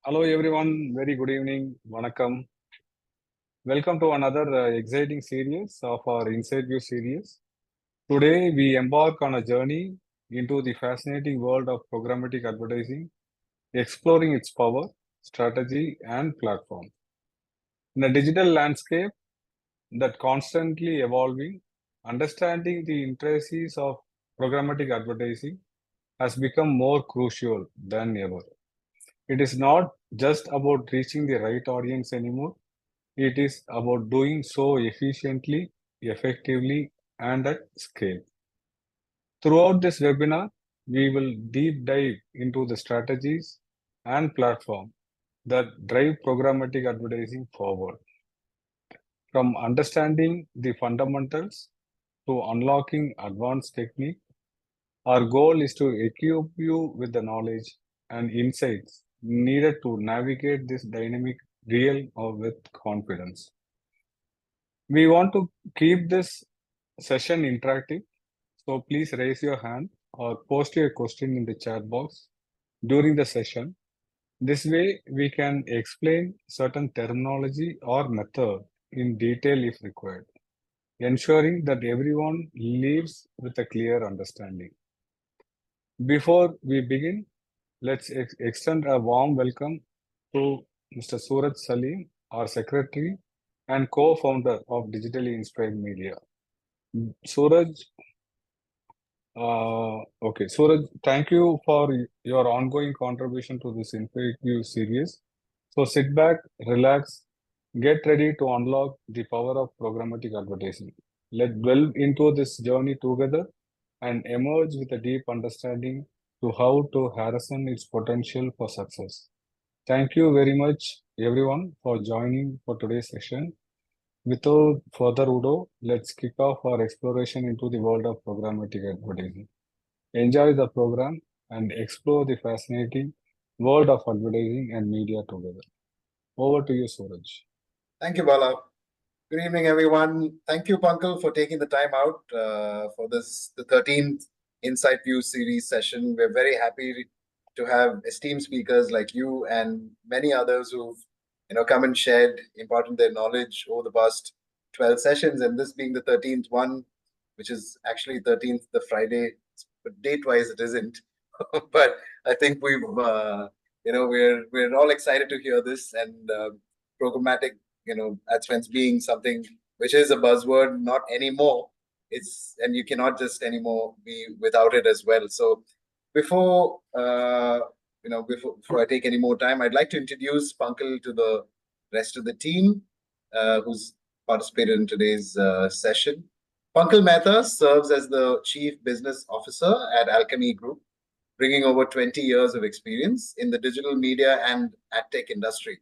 Hello everyone, very good evening, Vanakkam. Welcome to another exciting series of our InsightView series. Today we embark on a journey into the fascinating world of programmatic advertising, exploring its power, strategy, and platform. In a digital landscape that constantly evolving, understanding the intricacies of programmatic advertising has become more crucial than ever. It is not just about reaching the right audience anymore. It is about doing so efficiently, effectively, and at scale. Throughout this webinar, we will deep dive into the strategies and platform that drive programmatic advertising forward. From understanding the fundamentals to unlocking advanced technique, our goal is to equip you with the knowledge and insights needed to navigate this dynamic realm with confidence. We want to keep this session interactive, so please raise your hand or post your question in the chat box during the session. This way, we can explain certain terminology or method in detail if required, ensuring that everyone leaves with a clear understanding. Before we begin, let's extend a warm welcome to Mr. Suraj Salim, our secretary and co-founder of Digitally Inspired Media. Suraj, Suraj, thank you for your ongoing contribution to this InsightView series. So sit back, relax, get ready to unlock the power of programmatic advertising. Let's delve into this journey together and emerge with a deep understanding to how to harness its potential for success. Thank you very much, everyone, for joining for today's session. Without further ado, let's kick off our exploration into the world of programmatic advertising. Enjoy the program and explore the fascinating world of advertising and media together. Over to you, Suraj. Thank you, Bala. Good evening, everyone. Thank you, Pankil, for taking the time out for the 13th InsightView series session. We're very happy to have esteemed speakers like you and many others who've come and shared imparted their knowledge over the past 12 sessions, and this being the 13th one, which is actually 13th the Friday, but date-wise it isn't. But I think we're all excited to hear this, and programmatic AdSense being something which is a buzzword, not anymore. And you cannot just anymore be without it as well. So before I take any more time, I'd like to introduce Pankil to the rest of the team who's participated in today's session. Pankil Mehta serves as the Chief Business Officer at Alchemy Group, bringing over 20 years of experience in the digital media and adtech industry.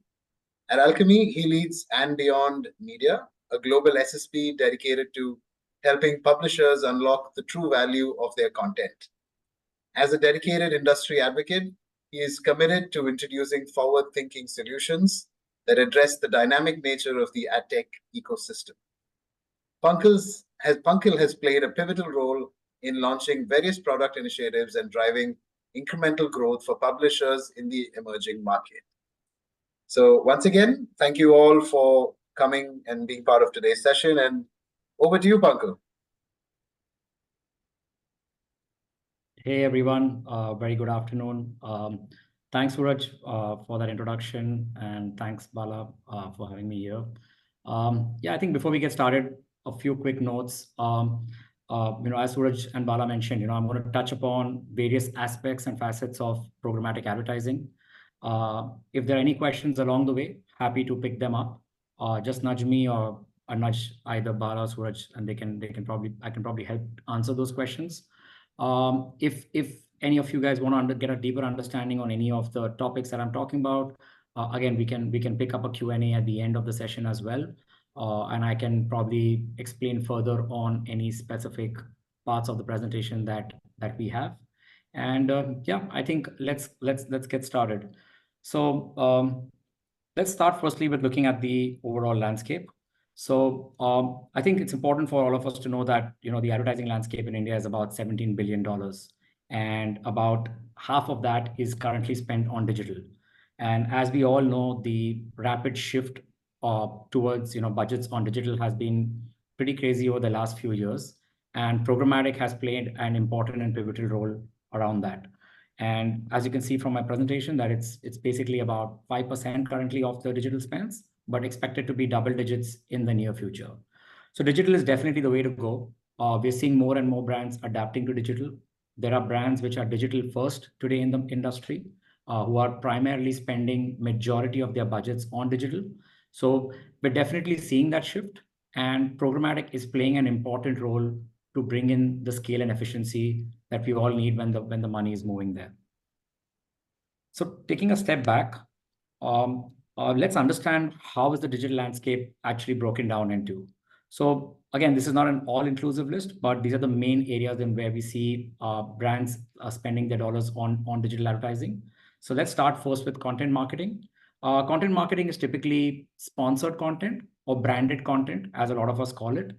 At Alchemy, he leads AndBeyond.Media, a global SSP dedicated to helping publishers unlock the true value of their content. As a dedicated industry advocate, he is committed to introducing forward-thinking solutions that address the dynamic nature of the adtech ecosystem. Pankil has played a pivotal role in launching various product initiatives and driving incremental growth for publishers in the emerging market. So once again, thank you all for coming and being part of today's session. And over to you, Pankil. Hey, everyone. Very good afternoon. Thanks, Suraj, for that introduction. And thanks, Bala, for having me here. I think before we get started, a few quick notes. As Suraj and Bala mentioned, I'm going to touch upon various aspects and facets of programmatic advertising. If there are any questions along the way, happy to pick them up. Just nudge me or nudge either Bala or Suraj, and I can probably help answer those questions. If any of you guys want to get a deeper understanding on any of the topics that I'm talking about, again, we can pick up a Q&A at the end of the session as well. And I can probably explain further on any specific parts of the presentation that we have. And I think let's get started. So let's start firstly with looking at the overall landscape. So I think it's important for all of us to know that the advertising landscape in India is about $17 billion, and about half of that is currently spent on digital. And as we all know, the rapid shift towards budgets on digital has been pretty crazy over the last few years, and programmatic has played an important and pivotal role around that. And as you can see from my presentation, that it's basically about 5% currently of the digital spends, but expected to be double digits in the near future. So digital is definitely the way to go. We're seeing more and more brands adapting to digital. There are brands which are digital first today in the industry, who are primarily spending majority of their budgets on digital. So we're definitely seeing that shift, and programmatic is playing an important role to bring in the scale and efficiency that we all need when the money is moving there. So taking a step back, let's understand how is the digital landscape actually broken down into. So again, this is not an all-inclusive list, but these are the main areas in where we see brands spending their dollars on digital advertising. So let's start first with content marketing. Content marketing is typically sponsored content or branded content, as a lot of us call it.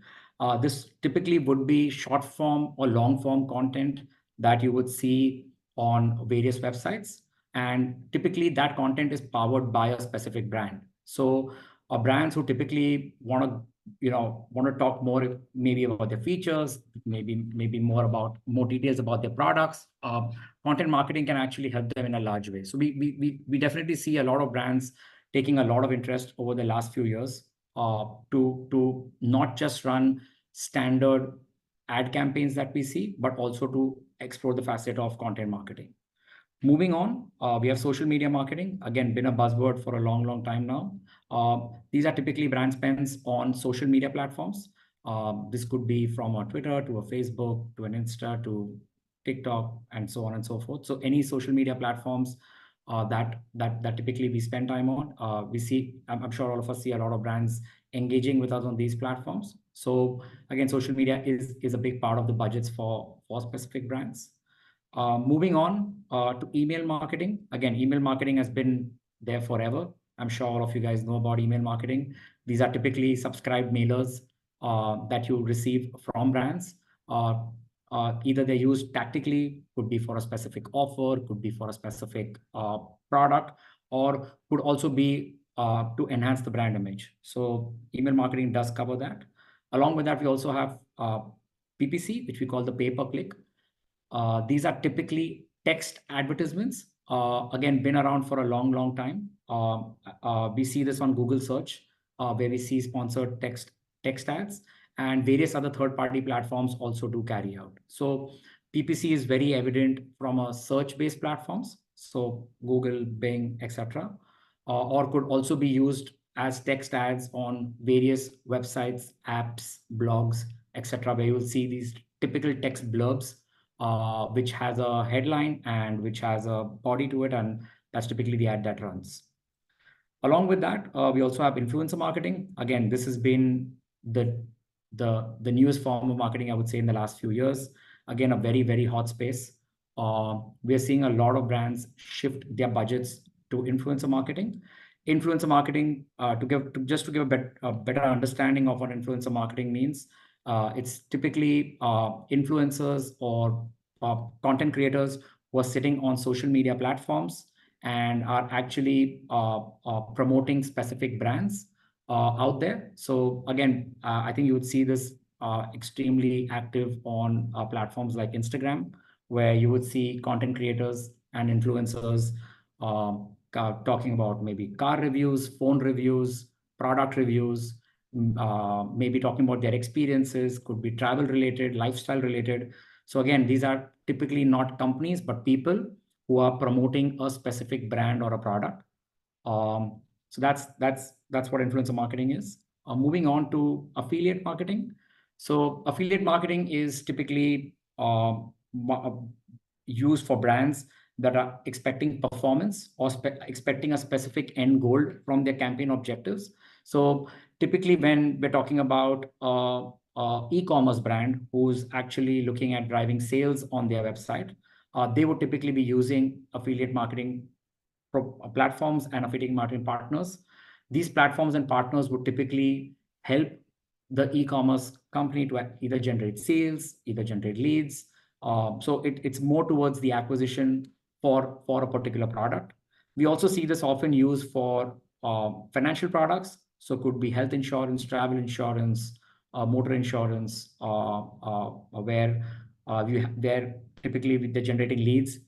This typically would be short form or long form content that you would see on various websites. And typically that content is powered by a specific brand. So brands who typically want to talk more maybe about their features, maybe more details about their products. Content marketing can actually help them in a large way. So we definitely see a lot of brands taking a lot of interest over the last few years to not just run standard ad campaigns that we see, but also to explore the facet of content marketing. Moving on, we have social media marketing. Again, been a buzzword for a long, long time now. These are typically brand spends on social media platforms. This could be from a Twitter to a Facebook to an Insta to TikTok and so on and so forth. So any social media platforms that typically we spend time on. We see, I'm sure all of us see a lot of brands engaging with us on these platforms. So again, social media is a big part of the budgets for specific brands. Moving on to email marketing. Again, email marketing has been there forever. I'm sure all of you guys know about email marketing. These are typically subscribed mailers that you receive from brands. Either they're used tactically, could be for a specific offer, could be for a specific product, or could also be to enhance the brand image. So email marketing does cover that. Along with that, we also have PPC, which we call the pay-per-click. These are typically text advertisements. Again, been around for a long, long time. We see this on Google search, where we see sponsored text ads, and various other third-party platforms also do carry out. So PPC is very evident from a search-based platforms, so Google, Bing, etc., or could also be used as text ads on various websites, apps, blogs, etc., where you will see these typical text blurbs, which has a headline and which has a body to it, and that's typically the ad that runs. Along with that, we also have influencer marketing. Again, this has been the newest form of marketing, I would say, in the last few years. Again, a very, very hot space. We're seeing a lot of brands shift their budgets to influencer marketing. Influencer marketing, to give a better understanding of what influencer marketing means, it's typically influencers or content creators who are sitting on social media platforms and are actually promoting specific brands out there. So again, I think you would see this extremely active on platforms like Instagram, where you would see content creators and influencers talking about maybe car reviews, phone reviews, product reviews, maybe talking about their experiences, could be travel related, lifestyle related. So again, these are typically not companies, but people who are promoting a specific brand or a product. So that's what influencer marketing is. Moving on to affiliate marketing. So affiliate marketing is typically used for brands that are expecting performance or expecting a specific end goal from their campaign objectives. So typically when we're talking about e-commerce brand who's actually looking at driving sales on their website, they would typically be using affiliate marketing platforms and affiliate marketing partners. These platforms and partners would typically help the e-commerce company to either generate sales, either generate leads. So it's more towards the acquisition for a particular product. We also see this often used for financial products. So it could be health insurance, travel insurance, motor insurance, where they're typically they're generating leads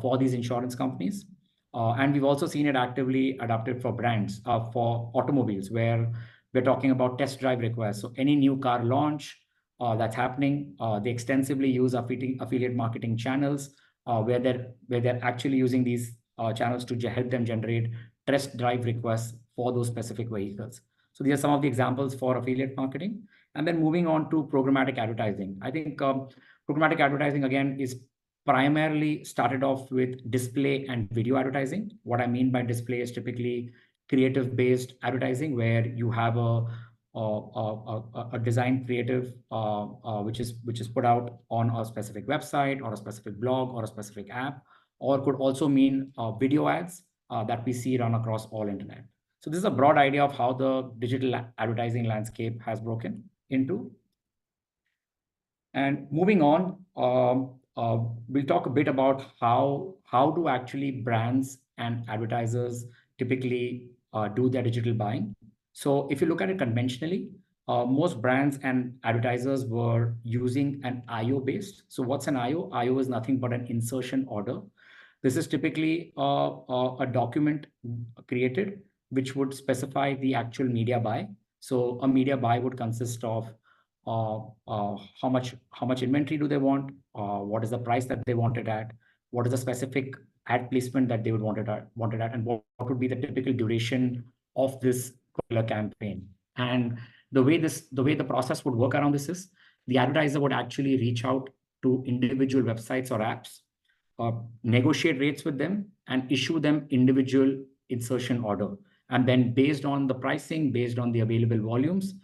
for these insurance companies. And we've also seen it actively adopted for brands, for automobiles, where we're talking about test drive requests. So any new car launch that's happening, they extensively use affiliate marketing channels, where they're actually using these channels to help them generate test drive requests for those specific vehicles. So these are some of the examples for affiliate marketing. And then moving on to programmatic advertising. I think programmatic advertising, again, is primarily started off with display and video advertising. What I mean by display is typically creative-based advertising, where you have a design creative which is put out on a specific website or a specific blog or a specific app, or could also mean video ads that we see run across all internet. So this is a broad idea of how the digital advertising landscape has broken into. And moving on, we'll talk a bit about how do actually brands and advertisers typically do their digital buying. So if you look at it conventionally, most brands and advertisers were using an IO based. So what's an IO? IO is nothing but an insertion order. This is typically a document created which would specify the actual media buy. So a media buy would consist of how much inventory do they want, what is the price that they want it at, what is the specific ad placement that they would want it at, and what would be the typical duration of this particular campaign. And the way the process would work around this is the advertiser would actually reach out to individual websites or apps, negotiate rates with them, and issue them individual insertion order. And then based on the pricing, based on the available volumes,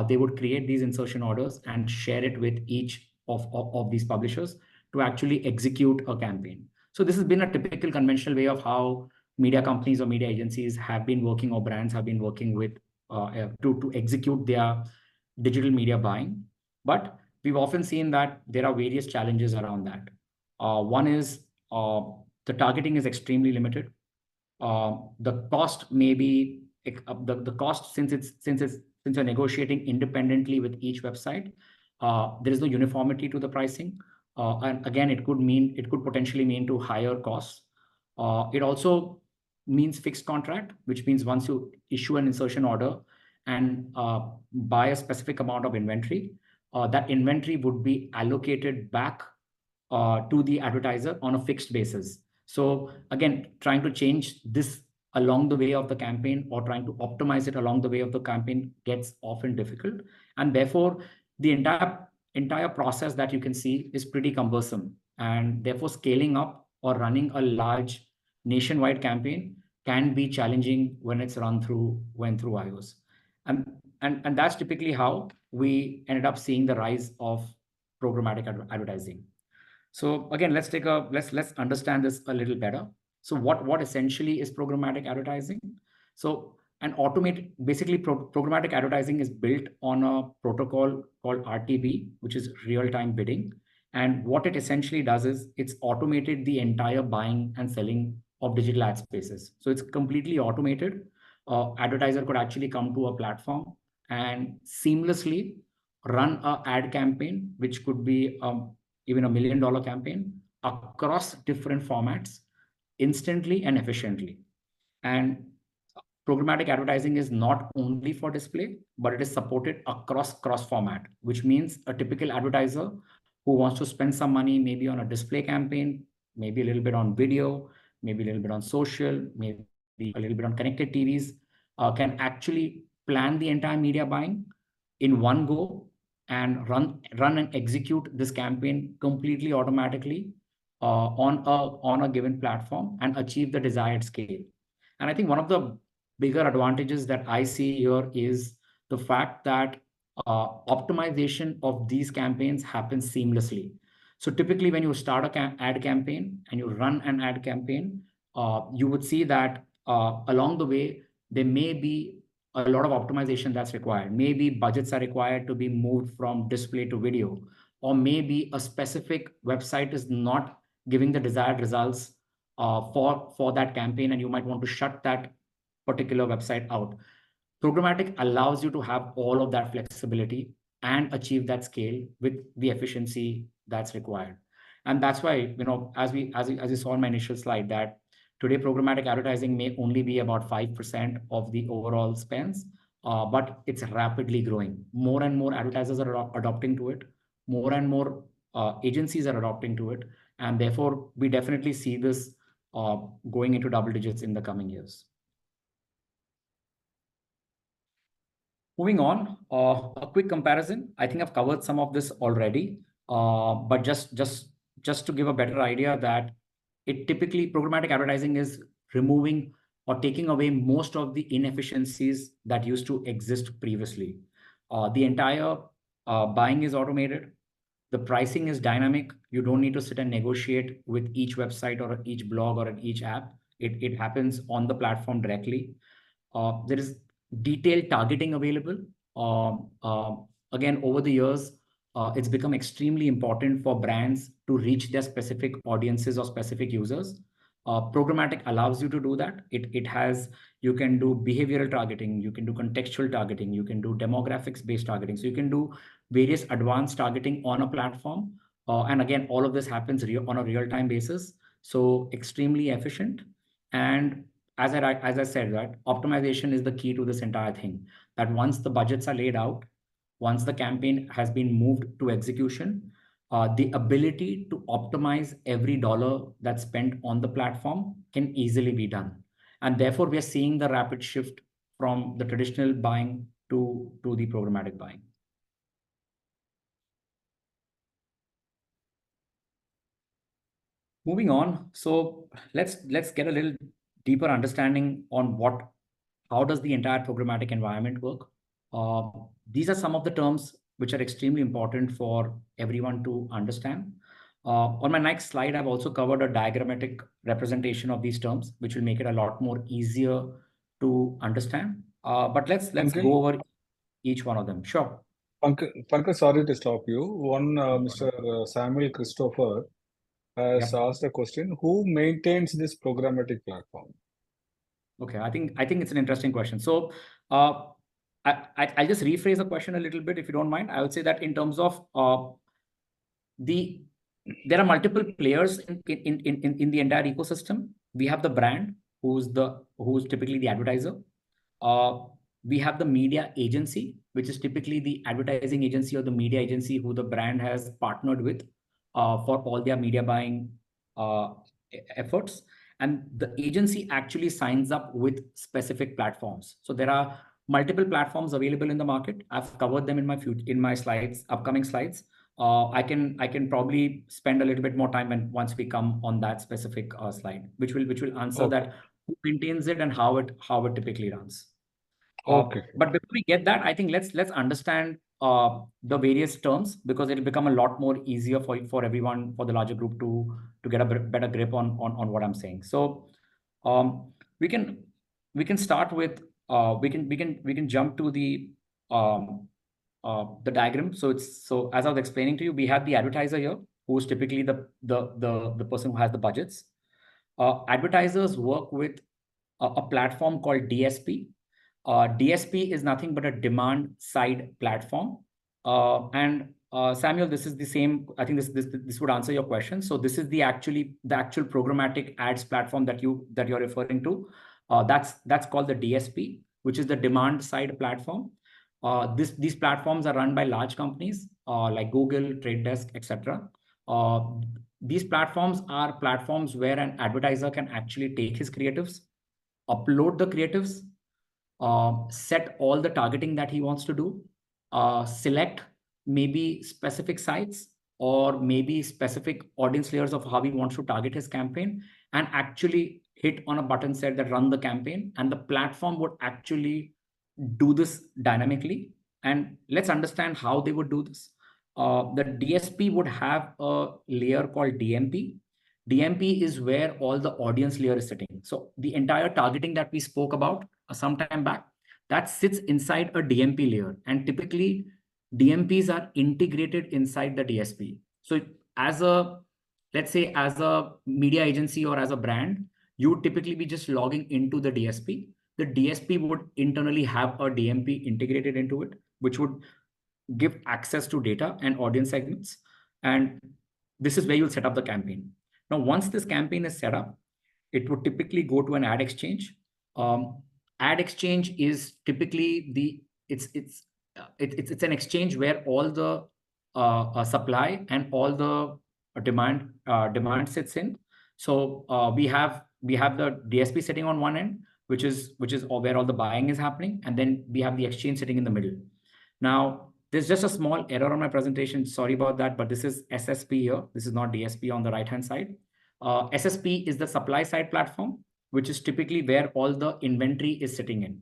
they would create these insertion orders and share it with each of these publishers to actually execute a campaign. So this has been a typical conventional way of how media companies or media agencies have been working, or brands have been working with to execute their digital media buying. But we've often seen that there are various challenges around that. One is the targeting is extremely limited. The cost may be the cost, since you're negotiating independently with each website, there is no uniformity to the pricing. And again, it could potentially mean to higher costs. It also means fixed contract, which means once you issue an insertion order and buy a specific amount of inventory, that inventory would be allocated back to the advertiser on a fixed basis. So again, trying to change this along the way of the campaign, or trying to optimize it along the way of the campaign, gets often difficult. And therefore, the entire process that you can see is pretty cumbersome. And therefore, scaling up or running a large nationwide campaign can be challenging when it's run through iOS. And that's typically how we ended up seeing the rise of programmatic advertising. So again, let's understand this a little better. So what essentially is programmatic advertising? So programmatic advertising is built on a protocol called RTB, which is real-time bidding. And what it essentially does is it's automated the entire buying and selling of digital ad spaces. So it's completely automated. Advertiser could actually come to a platform and seamlessly run an ad campaign, which could be even $1 million campaign, across different formats instantly and efficiently. And programmatic advertising is not only for display, but it is supported across cross format, which means a typical advertiser who wants to spend some money maybe on a display campaign, maybe a little bit on video, maybe a little bit on social, maybe a little bit on connected TVs, can actually plan the entire media buying in one go and run and execute this campaign completely automatically on a given platform and achieve the desired scale. And I think one of the bigger advantages that I see here is the fact that optimization of these campaigns happens seamlessly. So typically when you start an ad campaign and you run an ad campaign, you would see that along the way, there may be a lot of optimization that's required. Maybe budgets are required to be moved from display to video, or maybe a specific website is not giving the desired results for that campaign, and you might want to shut that particular website out. Programmatic allows you to have all of that flexibility and achieve that scale with the efficiency that's required. And that's why, as you saw in my initial slide, that today programmatic advertising may only be about 5% of the overall spends, but it's rapidly growing. More and more advertisers are adopting to it. More and more agencies are adopting to it. And therefore, we definitely see this going into double digits in the coming years. Moving on, a quick comparison. I think I've covered some of this already, but just to give a better idea that it typically programmatic advertising is removing or taking away most of the inefficiencies that used to exist previously. The entire buying is automated. The pricing is dynamic. You don't need to sit and negotiate with each website or each blog or each app. It happens on the platform directly. There is detailed targeting available. Again, over the years, it's become extremely important for brands to reach their specific audiences or specific users. Programmatic allows you to do that. You can do behavioral targeting, you can do contextual targeting, you can do demographics-based targeting. So you can do various advanced targeting on a platform. And again, all of this happens on a real-time basis. So extremely efficient. And as I said, that optimization is the key to this entire thing. That once the budgets are laid out, once the campaign has been moved to execution, the ability to optimize every dollar that's spent on the platform can easily be done. And therefore, we are seeing the rapid shift from the traditional buying to the programmatic buying. Moving on, so let's get a little deeper understanding on how does the entire programmatic environment work. These are some of the terms which are extremely important for everyone to understand. On my next slide, I've also covered a diagrammatic representation of these terms, which will make it a lot more easier to understand. But let's go over each one of them. Sure. Pankaj, sorry to stop you. Mr. Samuel Christopher has asked a question: who maintains this programmatic platform? Okay, I think it's an interesting question. So I'll just rephrase the question a little bit, if you don't mind. I would say that in terms of there are multiple players in the entire ecosystem. We have the brand, who's typically the advertiser. We have the media agency, which is typically the advertising agency or the media agency who the brand has partnered with for all their media buying efforts. And the agency actually signs up with specific platforms. So there are multiple platforms available in the market. I've covered them in my upcoming slides. I can probably spend a little bit more time once we come on that specific slide, which will answer that who maintains it and how it typically runs. Okay. But before we get that, I think let's understand the various terms, because it'll become a lot more easier for everyone, for the larger group to get a better grip on what I'm saying. So we can start with we can jump to the diagram. So as I was explaining to you, we have the advertiser here, who's typically the person who has the budgets. Advertisers work with a platform called DSP. DSP is nothing but a demand side platform. Samuel, this is the same. I think this would answer your question. So this is the actual programmatic ads platform that you're referring to. That's called the DSP, which is the demand side platform. These platforms are run by large companies like Google, Trade Desk, etc. These platforms are platforms where an advertiser can actually take his creatives, upload the creatives, set all the targeting that he wants to do, select maybe specific sites or maybe specific audience layers of how he wants to target his campaign, and actually hit on a button set that run the campaign, and the platform would actually do this dynamically. And let's understand how they would do this. The DSP would have a layer called DMP. DMP is where all the audience layer is sitting. So the entire targeting that we spoke about some time back, that sits inside a DMP layer. And typically DMPs are integrated inside the DSP. So as a let's say as a media agency or as a brand, you would typically be just logging into the DSP. The DSP would internally have a DMP integrated into it, which would give access to data and audience segments. And this is where you'll set up the campaign. Now, once this campaign is set up, it would typically go to an ad exchange. Ad exchange is typically it's an exchange where all the supply and all the demand sits in. So we have the DSP sitting on one end, which is where all the buying is happening, and then we have the exchange sitting in the middle. Now, there's just a small error on my presentation. Sorry about that, but this is SSP here. This is not DSP on the right-hand side. SSP is the supply side platform, which is typically where all the inventory is sitting in.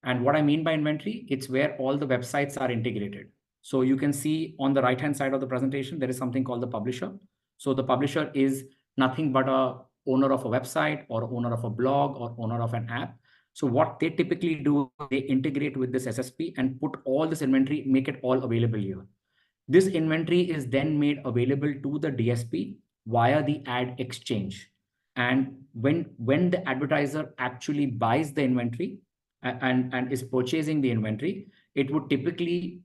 And what I mean by inventory, it's where all the websites are integrated. So you can see on the right-hand side of the presentation, there is something called the publisher. So the publisher is nothing but a owner of a website or owner of a blog or owner of an app. So what they typically do, they integrate with this SSP and put all this inventory, make it all available here. This inventory is then made available to the DSP via the ad exchange. And when the advertiser actually buys the inventory and is purchasing the inventory, it would typically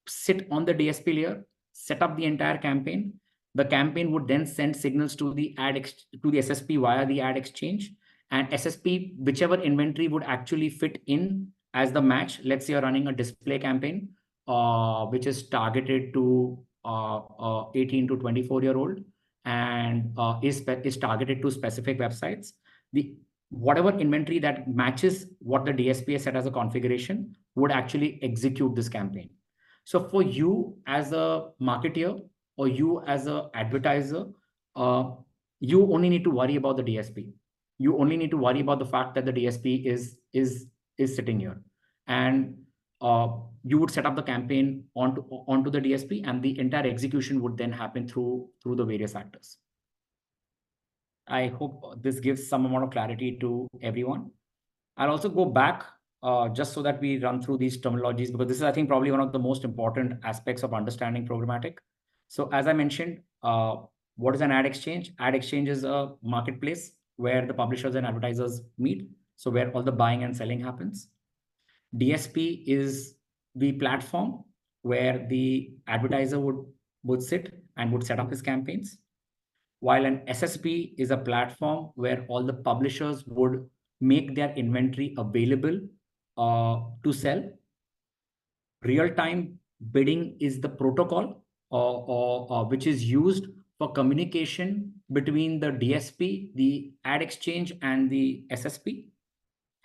sit on the DSP layer, set up the entire campaign. The campaign would then send signals to the SSP via the ad exchange, and SSP, whichever inventory would actually fit in as the match. Let's say you're running a display campaign, which is targeted to 18 to 24-year-old and is targeted to specific websites. Whatever inventory that matches what the DSP has set as a configuration would actually execute this campaign. So for you as a marketer or you as an advertiser, you only need to worry about the DSP. You only need to worry about the fact that the DSP is sitting here, and you would set up the campaign onto the DSP, and the entire execution would then happen through the various actors. I hope this gives some amount of clarity to everyone. I'll also go back just so that we run through these terminologies, because this is, I think, probably one of the most important aspects of understanding programmatic. So as I mentioned, what is an ad exchange? Ad exchange is a marketplace where the publishers and advertisers meet. So where all the buying and selling happens. DSP is the platform where the advertiser would sit and would set up his campaigns, while an SSP is a platform where all the publishers would make their inventory available to sell. Real-time bidding is the protocol which is used for communication between the DSP, the ad exchange, and the SSP.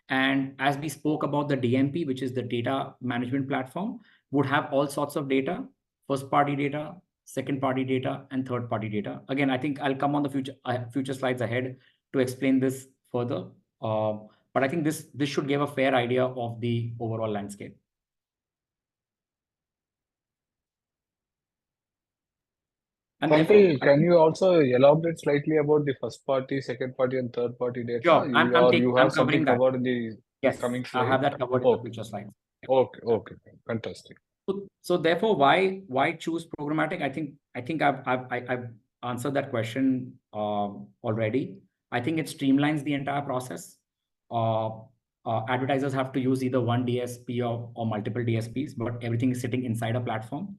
And as we spoke about, the DMP, which is the data management platform, would have all sorts of data: first-party data, second-party data, and third-party data. Again, I think I'll come on the future slides ahead to explain this further. But I think this should give a fair idea of the overall landscape. And Pankil, can you also elaborate slightly about the first party, second party, and third party data? Sure, You have something covering that. covered in the Yes, coming slide? I have that covered in the future slides. Okay, fantastic. So therefore, why choose programmatic? I think I've answered that question already. I think it streamlines the entire process. Advertisers have to use either one DSP or multiple DSPs, but everything is sitting inside a platform.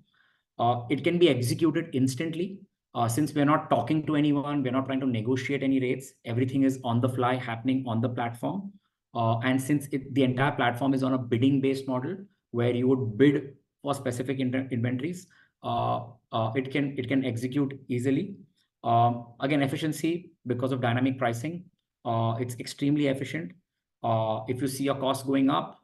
It can be executed instantly. Since we're not talking to anyone, we're not trying to negotiate any rates. Everything is on the fly, happening on the platform. And since the entire platform is on a bidding-based model, where you would bid for specific inventories, it can execute easily. Again, efficiency, because of dynamic pricing, it's extremely efficient. If you see a cost going up,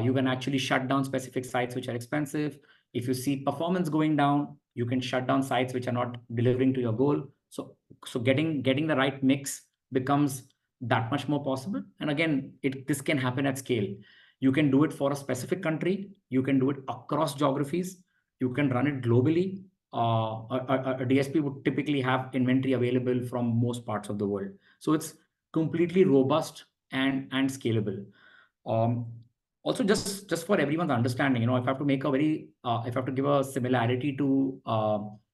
you can actually shut down specific sites which are expensive. If you see performance going down, you can shut down sites which are not delivering to your goal. So getting the right mix becomes that much more possible. And again, this can happen at scale. You can do it for a specific country. You can do it across geographies. You can run it globally. A DSP would typically have inventory available from most parts of the world. So it's completely robust and scalable. Also, just for everyone's understanding, if I have to give a similarity to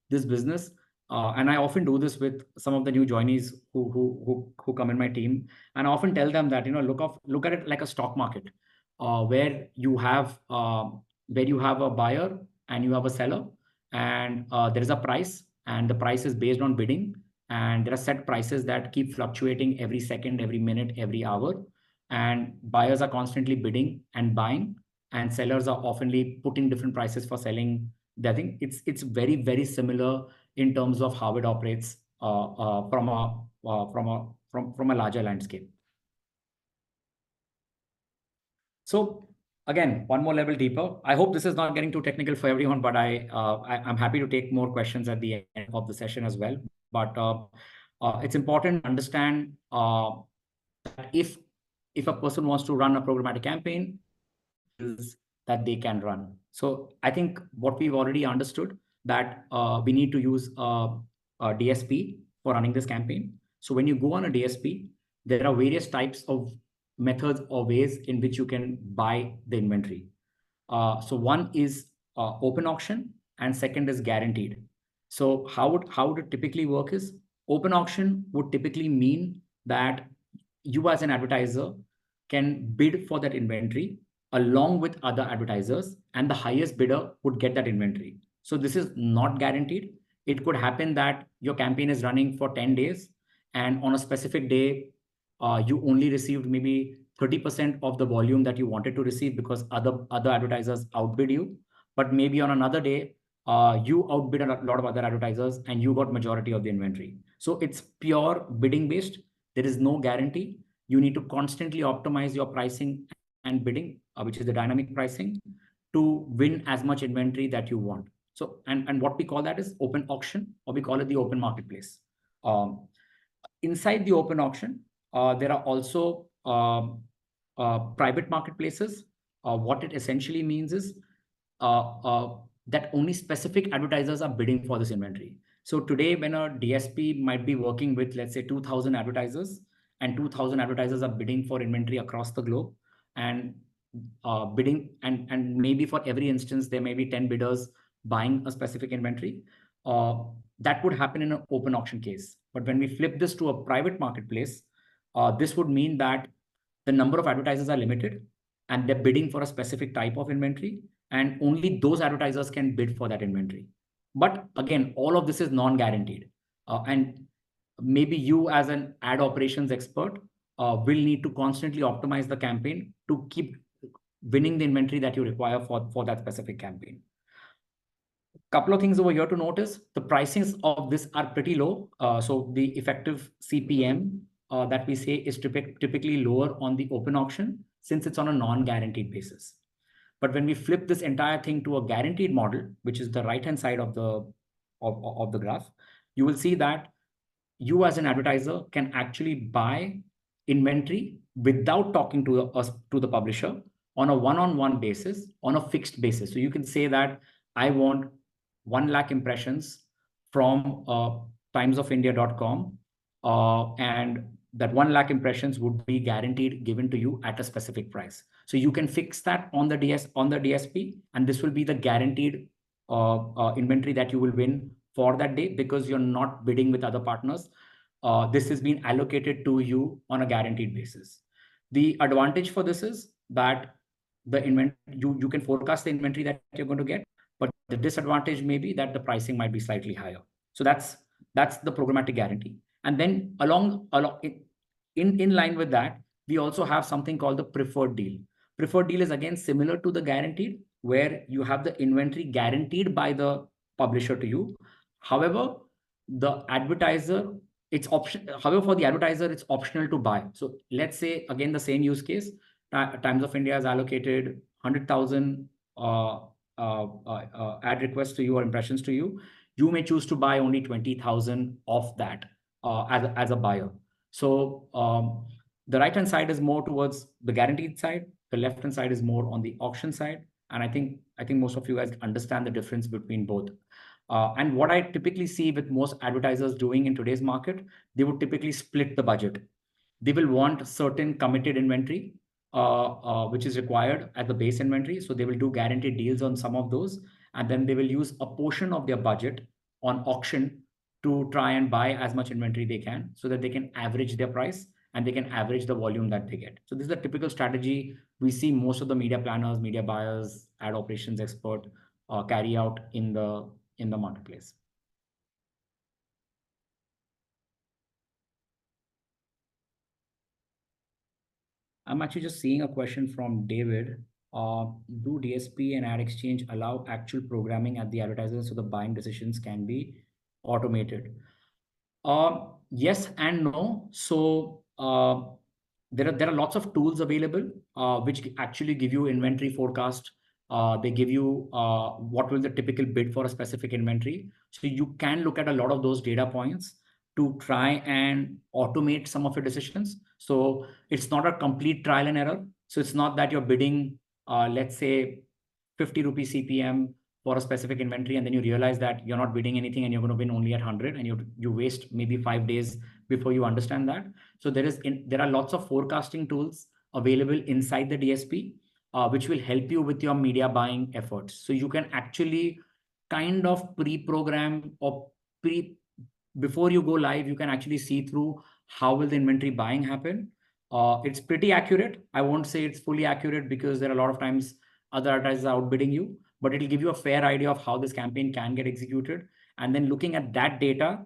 this business, And I often do this with some of the new joinees who come in my team, and I often tell them that, look at it like a stock market, where you have a buyer and you have a seller, and there is a price, and the price is based on bidding, and there are set prices that keep fluctuating every second, every minute, every hour, and buyers are constantly bidding and buying, and sellers are oftenly putting different prices for selling. I think it's very, very similar in terms of how it operates from a larger landscape. So again, one more level deeper. I hope this is not getting too technical for everyone, but I'm happy to take more questions at the end of the session as well. But it's important to understand that if a person wants to run a programmatic campaign, that they can run. So I think what we've already understood, that we need to use a DSP for running this campaign. So when you go on a DSP, there are various types of methods or ways in which you can buy the inventory. So one is open auction, and second is guaranteed. So how would it typically work is, open auction would typically mean that you as an advertiser can bid for that inventory along with other advertisers, and the highest bidder would get that inventory. So this is not guaranteed. It could happen that your campaign is running for 10 days, and on a specific day, you only received maybe 30% of the volume that you wanted to receive because other advertisers outbid you. But maybe on another day, you outbid a lot of other advertisers and you got majority of the inventory. So it's pure bidding based. There is no guarantee. You need to constantly optimize your pricing and bidding, which is the dynamic pricing, to win as much inventory that you want. So, and what we call that is open auction, or we call it the open marketplace. Inside the open auction, there are also private marketplaces. What it essentially means is that only specific advertisers are bidding for this inventory. So today, when a DSP might be working with, let's say, 2,000 advertisers, and 2,000 advertisers are bidding for inventory across the globe, and bidding, and maybe for every instance, there may be 10 bidders buying a specific inventory. That would happen in an open auction case. But when we flip this to a private marketplace, this would mean that the number of advertisers are limited, and they're bidding for a specific type of inventory, and only those advertisers can bid for that inventory. But again, all of this is non-guaranteed. And maybe you as an ad operations expert will need to constantly optimize the campaign to keep winning the inventory that you require for that specific campaign. Couple of things over here to notice: the pricings of this are pretty low. So the effective CPM that we say is typically lower on the open auction, since it's on a non-guaranteed basis. But when we flip this entire thing to a guaranteed model, which is the right-hand side of the graph, you will see that you as an advertiser can actually buy inventory without talking to the publisher on a one-on-one basis, on a fixed basis. So you can say that I want 1 lakh impressions from timesofindia.com, and that 1 lakh impressions would be guaranteed given to you at a specific price. So you can fix that on the DSP, and this will be the guaranteed inventory that you will win for that day, because you're not bidding with other partners. This has been allocated to you on a guaranteed basis. The advantage for this is that the inventory, you can forecast the inventory that you're going to get, but the disadvantage may be that the pricing might be slightly higher. So that's the programmatic guarantee. And then in line with that, we also have something called the preferred deal. Preferred deal is again similar to the guaranteed, where you have the inventory guaranteed by the publisher to you. However, the advertiser, it's option. However, for the advertiser, it's optional to buy. So let's say again the same use case. Times of India has allocated 100,000 ad requests to you or impressions to you. You may choose to buy only 20,000 of that as a buyer. So the right-hand side is more towards the guaranteed side. The left-hand side is more on the auction side. And I think most of you guys understand the difference between both. And what I typically see with most advertisers doing in today's market, they would typically split the budget. They will want certain committed inventory, which is required at the base inventory. So they will do guaranteed deals on some of those, and then they will use a portion of their budget on auction to try and buy as much inventory they can so that they can average their price and they can average the volume that they get. So this is a typical strategy we see most of the media planners, media buyers, ad operations expert carry out in the marketplace. I'm actually just seeing a question from David. Do DSP and ad exchange allow actual programming at the advertisers so the buying decisions can be automated? Yes and no. So there are lots of tools available which actually give you inventory forecast. They give you what will the typical bid for a specific inventory. So you can look at a lot of those data points to try and automate some of your decisions. So it's not a complete trial and error. So it's not that you're bidding, let's say, 50 rupee CPM for a specific inventory, and then you realize that you're not bidding anything and you're going to win only at 100, and you waste maybe 5 days before you understand that. So there are lots of forecasting tools available inside the DSP, which will help you with your media buying efforts. So you can actually kind of pre-program or before you go live, you can actually see through how will the inventory buying happen. It's pretty accurate. I won't say it's fully accurate because there are a lot of times other advertisers are outbidding you, but it'll give you a fair idea of how this campaign can get executed. And then looking at that data,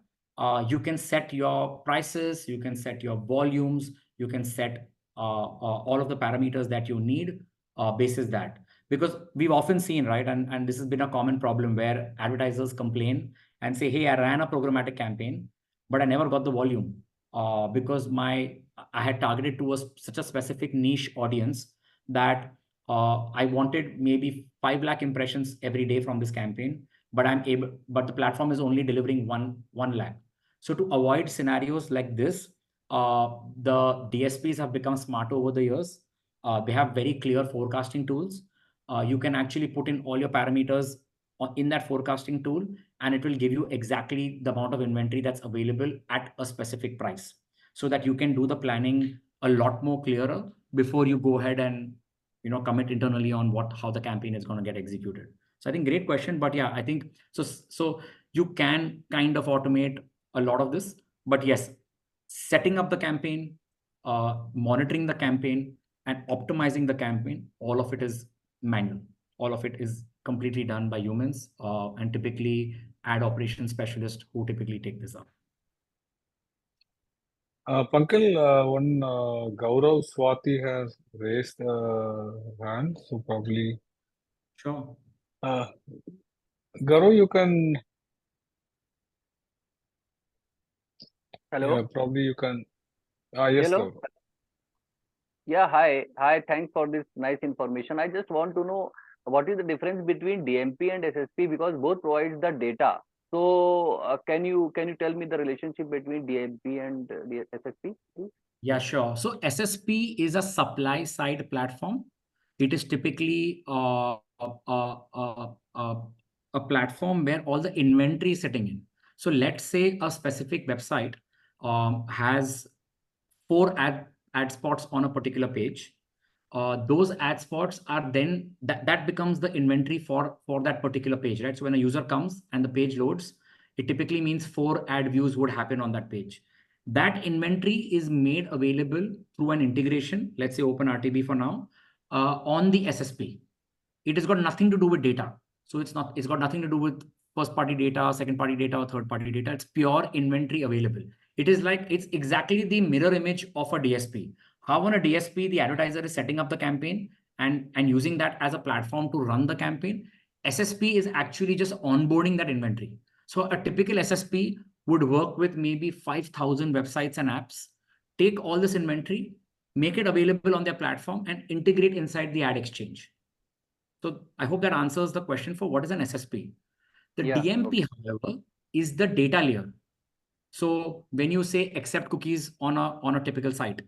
you can set your prices, you can set your volumes, you can set all of the parameters that you need basis that. Because we've often seen, right, and this has been a common problem where advertisers complain and say, hey, I ran a programmatic campaign, but I never got the volume because I had targeted towards such a specific niche audience that I wanted maybe 5 lakh impressions every day from this campaign, but the platform is only delivering 1 lakh. So to avoid scenarios like this, the DSPs have become smarter over the years. They have very clear forecasting tools. You can actually put in all your parameters in that forecasting tool, and it will give you exactly the amount of inventory that's available at a specific price, so that you can do the planning a lot more clearer before you go ahead and commit internally on how the campaign is going to get executed. So I think great question, but yeah, I think so you can kind of automate a lot of this, but yes, setting up the campaign, monitoring the campaign, and optimizing the campaign, all of it is manual. All of it is completely done by humans, and typically ad operations specialists who typically take this up. Pankil, one Gaurav Swati has raised hand, so probably. Sure. Gaurav, you can. Hello. Yeah, probably you can. Yes, Hello. Gaurav. Yeah, hi. Hi, thanks for this nice information. I just want to know what is the difference between DMP and SSP, because both provides the data. So can you tell me the relationship between DMP and the SSP, please? Yeah, sure. So SSP is a supply side platform. It is typically a platform where all the inventory is sitting in. So let's say a specific website has 4 ad spots on a particular page. Those ad spots are then that becomes the inventory for that particular page, right? So when a user comes and the page loads, it typically means 4 ad views would happen on that page. That inventory is made available through an integration, let's say OpenRTB for now, on the SSP. It has got nothing to do with data. So it's got nothing to do with first party data, second party data, or third party data. It's pure inventory available. It's exactly the mirror image of a DSP. How on a DSP, the advertiser is setting up the campaign and using that as a platform to run the campaign. SSP is actually just onboarding that inventory. So a typical SSP would work with maybe 5,000 websites and apps, take all this inventory, make it available on their platform, and integrate inside the ad exchange. So I hope that answers the question for what is an SSP. The DMP, however, is the data layer. So when you say accept cookies on a typical site,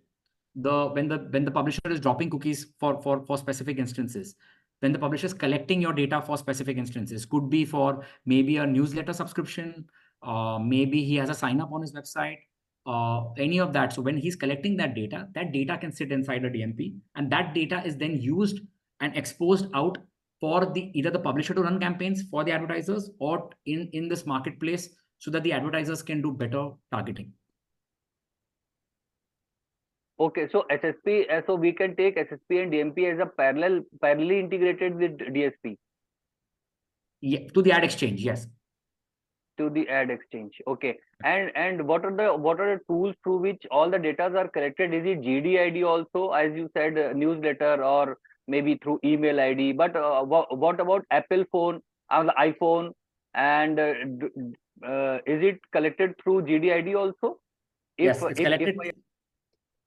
when the publisher is dropping cookies for specific instances, when the publisher is collecting your data for specific instances, could be for maybe a newsletter subscription, maybe he has a sign up on his website, any of that. So when he's collecting that data can sit inside a DMP, and that data is then used and exposed out for either the publisher to run campaigns for the advertisers, or in this marketplace so that the advertisers can do better targeting. Okay, so SSP, so we can take SSP and DMP as a parallelly integrated with DSP. Yeah, to the ad exchange, yes. To the ad exchange. Okay, and what are the tools through which all the data are collected? Is it GD ID also, as you said, newsletter, or maybe through email ID? But what about Apple phone, the iPhone, and is it collected through GD ID also? Yes, it's collected.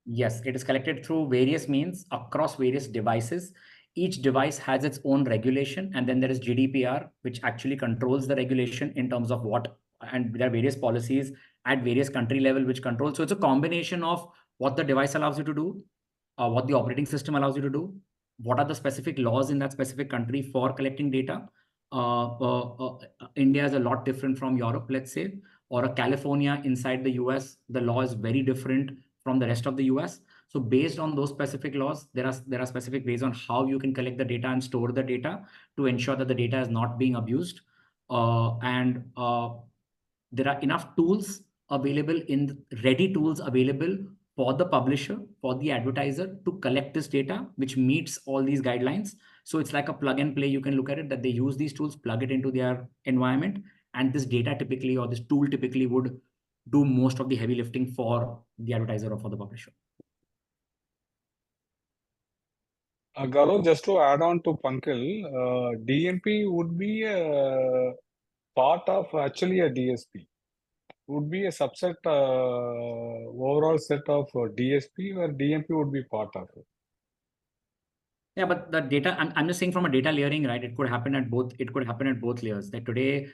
Yes, it is collected through various means across various devices. Each device has its own regulation, and then there is GDPR, which actually controls the regulation in terms of what, and there are various policies at various country level which control. So it's a combination of what the device allows you to do, what the operating system allows you to do, what are the specific laws in that specific country for collecting data. India is a lot different from Europe, let's say, or a California inside the US. The law is very different from the rest of the US. So based on those specific laws, there are specific ways on how you can collect the data and store the data to ensure that the data is not being abused. There are enough tools available, ready tools available for the publisher, for the advertiser to collect this data, which meets all these guidelines. So it's like a plug and play. You can look at it that they use these tools, plug it into their environment, and this data typically, or this tool typically, would do most of the heavy lifting for the advertiser or for the publisher. Gaurav, just to add on to Pankil, DMP would be a part of actually a DSP. Would be a subset, overall set of DSP, where DMP would be part of it. Yeah, but the data, I'm just saying from a data layering, right? It could happen at both. It could happen at both layers. Like today,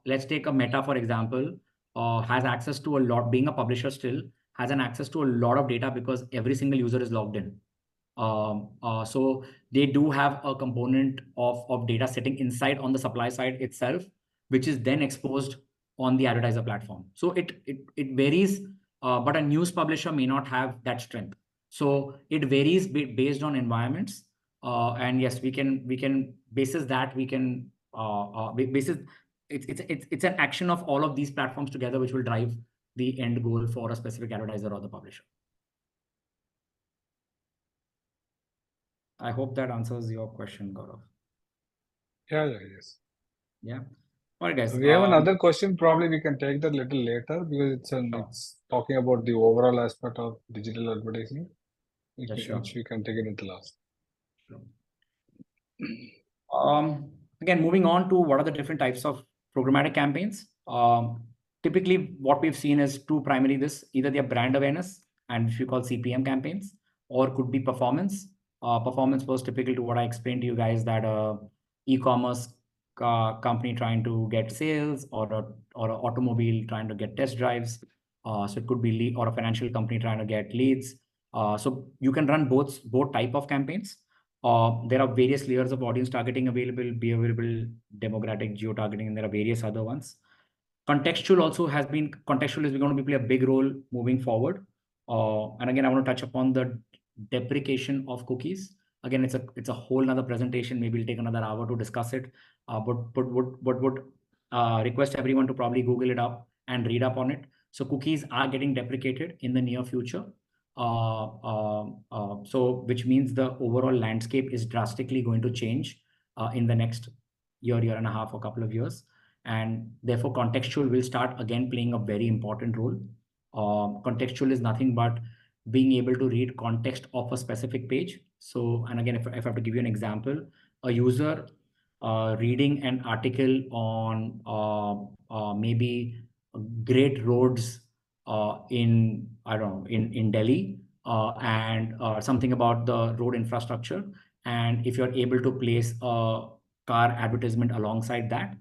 let's take a Meta, for example, has access to a lot, being a publisher still, has an access to a lot of data because every single user is logged in. So they do have a component of data sitting inside on the supply side itself, which is then exposed on the advertiser platform. So it varies, but a news publisher may not have that strength. So it varies based on environments. And yes, we can basis that we can basis it's an action of all of these platforms together, which will drive the end goal for a specific advertiser or the publisher. I hope that answers your question, Gaurav. Yeah, yes. Yeah. All right, guys. We have another question. Probably we can take that a little later because it's talking about the overall aspect of digital advertising, which we can take it into last. Again, moving on to what are the different types of programmatic campaigns. Typically, what we've seen is two primary this, either their brand awareness and which we call CPM campaigns, or could be performance. Performance was typical to what I explained to you guys, that e-commerce company trying to get sales, or an automobile trying to get test drives. So it could be lead, or a financial company trying to get leads. So you can run both type of campaigns. There are various layers of audience targeting available, behavioral, demographic, geo-targeting, and there are various other ones. Contextual is going to play a big role moving forward. And again, I want to touch upon the deprecation of cookies. Again, it's a whole nother presentation. Maybe we'll take another hour to discuss it. But would request everyone to probably Google it up and read up on it. So cookies are getting deprecated in the near future. So which means the overall landscape is drastically going to change in the next year and a half, or couple of years. And therefore contextual will start again playing a very important role. Contextual is nothing but being able to read context of a specific page. So, and again, if I have to give you an example, a user reading an article on maybe great roads in, I don't know, in Delhi, and something about the road infrastructure. And if you're able to place a car advertisement alongside that,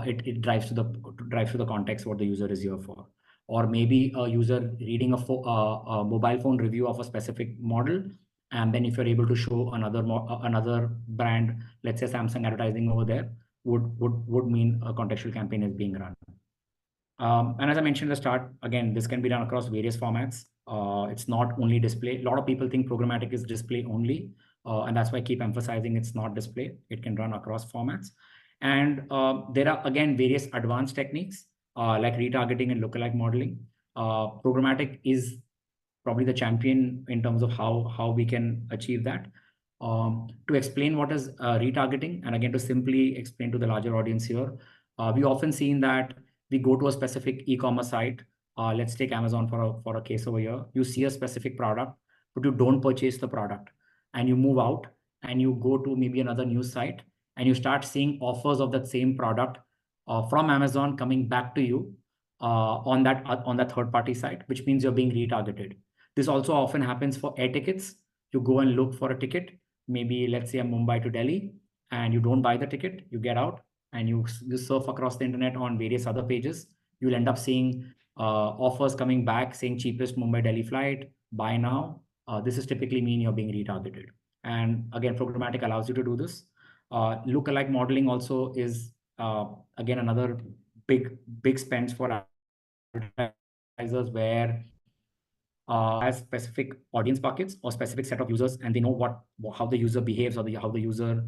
it drives to the context what the user is here for. Or maybe a user reading a mobile phone review of a specific model, and then if you're able to show another brand, let's say Samsung advertising over there, would mean a contextual campaign is being run. And as I mentioned at the start, again, this can be done across various formats. It's not only display. A lot of people think programmatic is display only, and that's why I keep emphasizing it's not display. It can run across formats. And there are, again, various advanced techniques. like retargeting and lookalike modeling. Programmatic is probably the champion in terms of how we can achieve that. To explain what is retargeting, and again to simply explain to the larger audience here, we often seen that we go to a specific e-commerce site. Let's take Amazon for a case over here. You see a specific product, but you don't purchase the product, and you move out and you go to maybe another news site, and you start seeing offers of that same product from Amazon coming back to you on that third-party site, which means you're being retargeted. This also often happens for air tickets. You go and look for a ticket, maybe let's say a Mumbai to Delhi, and you don't buy the ticket, you get out and you surf across the internet on various other pages. You'll end up seeing offers coming back saying cheapest Mumbai Delhi flight, buy now. This is typically mean you're being retargeted. And again, programmatic allows you to do this. Lookalike modeling also is again another big spends for advertisers where has specific audience buckets or specific set of users, and they know how the user behaves or how the user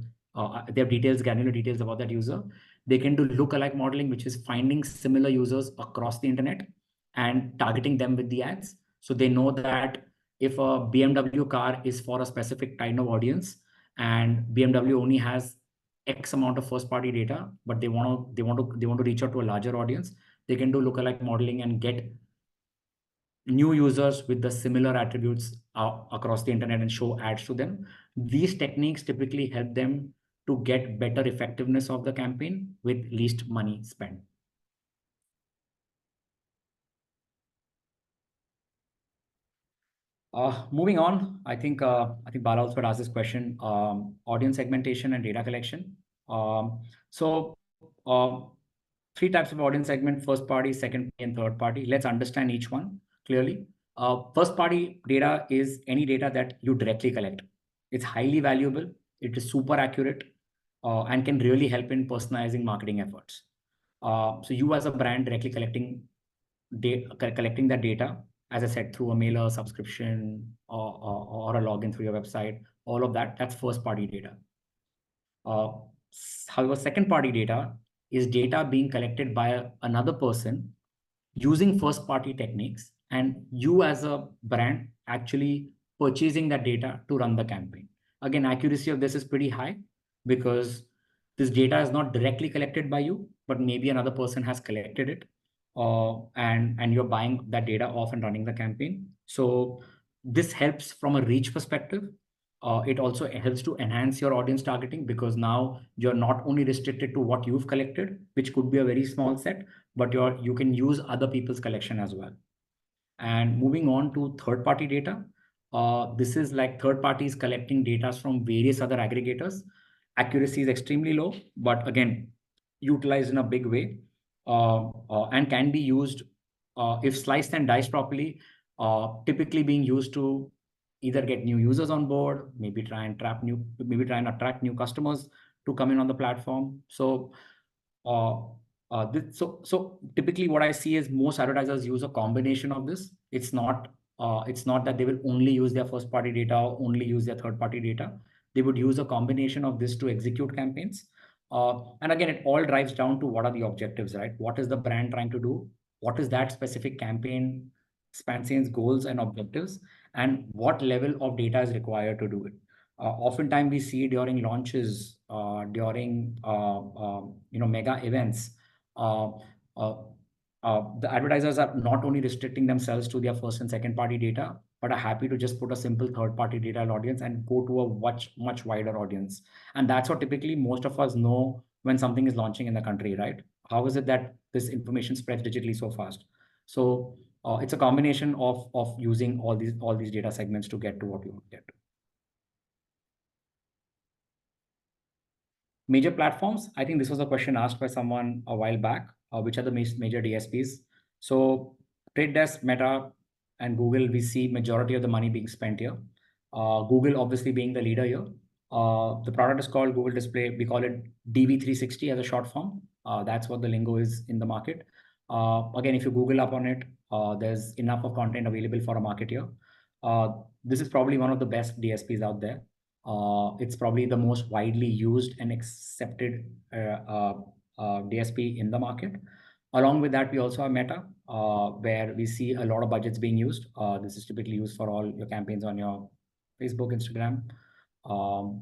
their details, granular details about that user. They can do lookalike modeling, which is finding similar users across the internet and targeting them with the ads. So they know that if a BMW car is for a specific kind of audience and BMW only has X amount of first party data, but they want to reach out to a larger audience, they can do lookalike modeling and get new users with the similar attributes across the internet and show ads to them. These techniques typically help them to get better effectiveness of the campaign with least money spent. Moving on, I think Bala also had asked this question, audience segmentation and data collection. Three types of audience segment: first party, second party, and third party. Let's understand each one clearly. First party data is any data that you directly collect. It's highly valuable, it is super accurate, and can really help in personalizing marketing efforts. So you as a brand directly collecting that data, as I said, through a mailer, subscription, or a login through your website, all of that's first party data. However, second party data is data being collected by another person using first party techniques, and you as a brand actually purchasing that data to run the campaign. Again, accuracy of this is pretty high because this data is not directly collected by you, but maybe another person has collected it, and you're buying that data off and running the campaign. So this helps from a reach perspective. It also helps to enhance your audience targeting because now you're not only restricted to what you've collected, which could be a very small set, but you can use other people's collection as well. And moving on to third-party data, this is like third parties collecting data from various other aggregators. Accuracy is extremely low, but again, utilized in a big way, and can be used if sliced and diced properly, typically being used to either get new users on board, maybe try and attract new customers to come in on the platform. So typically what I see is most advertisers use a combination of this. It's not that they will only use their first party data or only use their third party data. They would use a combination of this to execute campaigns. And again, it all drives down to what are the objectives, right? What is the brand trying to do? What is that specific campaign expansion's goals and objectives, and what level of data is required to do it? Oftentimes we see during launches, during mega events, the advertisers are not only restricting themselves to their first and second party data, but are happy to just put a simple third party data audience and go to a much wider audience. And that's what typically most of us know when something is launching in the country, right? How is it that this information spreads digitally so fast? So it's a combination of using all these data segments to get to what you want to get to. Major platforms, I think this was a question asked by someone a while back, which are the major DSPs. So Trade Desk, Meta, and Google, we see majority of the money being spent here. Google obviously being the leader here. The product is called Google Display. We call it DV360 as a short form. That's what the lingo is in the market. Again, if you Google up on it, there's enough of content available for a marketer. This is probably one of the best DSPs out there. It's probably the most widely used and accepted DSP in the market. Along with that, we also have Meta, where we see a lot of budgets being used. This is typically used for all your campaigns on your Facebook, Instagram.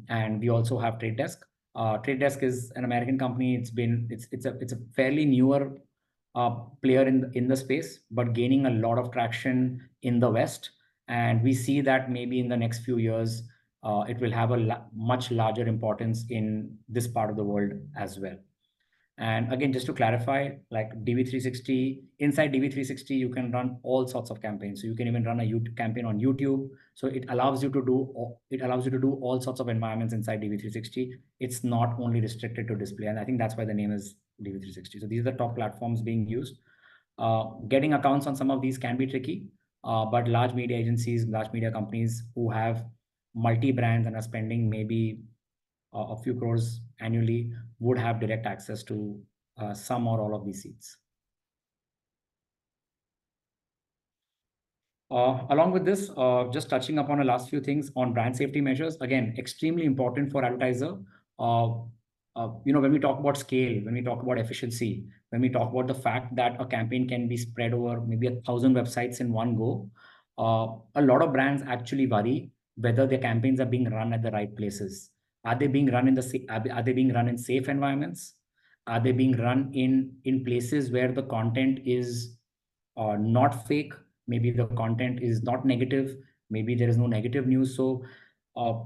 And we also have Trade Desk. Trade Desk is an American company. It's a fairly newer player in the space, but gaining a lot of traction in the West. And we see that maybe in the next few years, it will have a much larger importance in this part of the world as well. And again, just to clarify, like DV360, inside DV360, you can run all sorts of campaigns. So you can even run a YouTube campaign on YouTube. So it allows you to do all sorts of environments inside DV360. It's not only restricted to display, and I think that's why the name is DV360. So these are the top platforms being used. Getting accounts on some of these can be tricky, but large media agencies, large media companies who have multi-brands and are spending maybe a few crores annually would have direct access to some or all of these seats. Along with this, just touching upon the last few things on brand safety measures, again, extremely important for advertiser. When we talk about scale, when we talk about efficiency, when we talk about the fact that a campaign can be spread over maybe 1,000 websites in one go, a lot of brands actually worry whether their campaigns are being run at the right places. Are they being run in safe environments? Are they being run in places where the content is not fake? Maybe the content is not negative. Maybe there is no negative news. So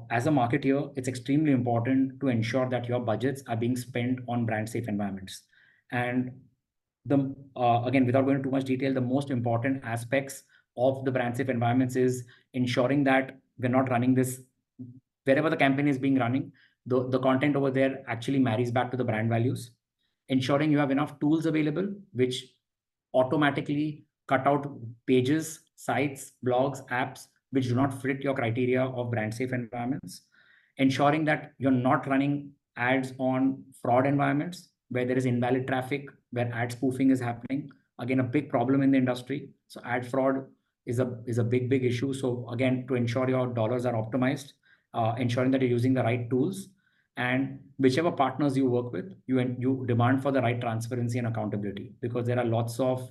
as a marketer, it's extremely important to ensure that your budgets are being spent on brand safe environments. And again, without going into too much detail, the most important aspects of the brand safe environments is ensuring that we're not running this wherever the campaign is being running, the content over there actually marries back to the brand values. Ensuring you have enough tools available, which automatically cut out pages, sites, blogs, apps, which do not fit your criteria of brand safe environments. Ensuring that you're not running ads on fraud environments where there is invalid traffic, where ad spoofing is happening. Again, a big problem in the industry. So ad fraud is a big issue. So again, to ensure your dollars are optimized, ensuring that you're using the right tools, and whichever partners you work with, you demand for the right transparency and accountability, because there are lots of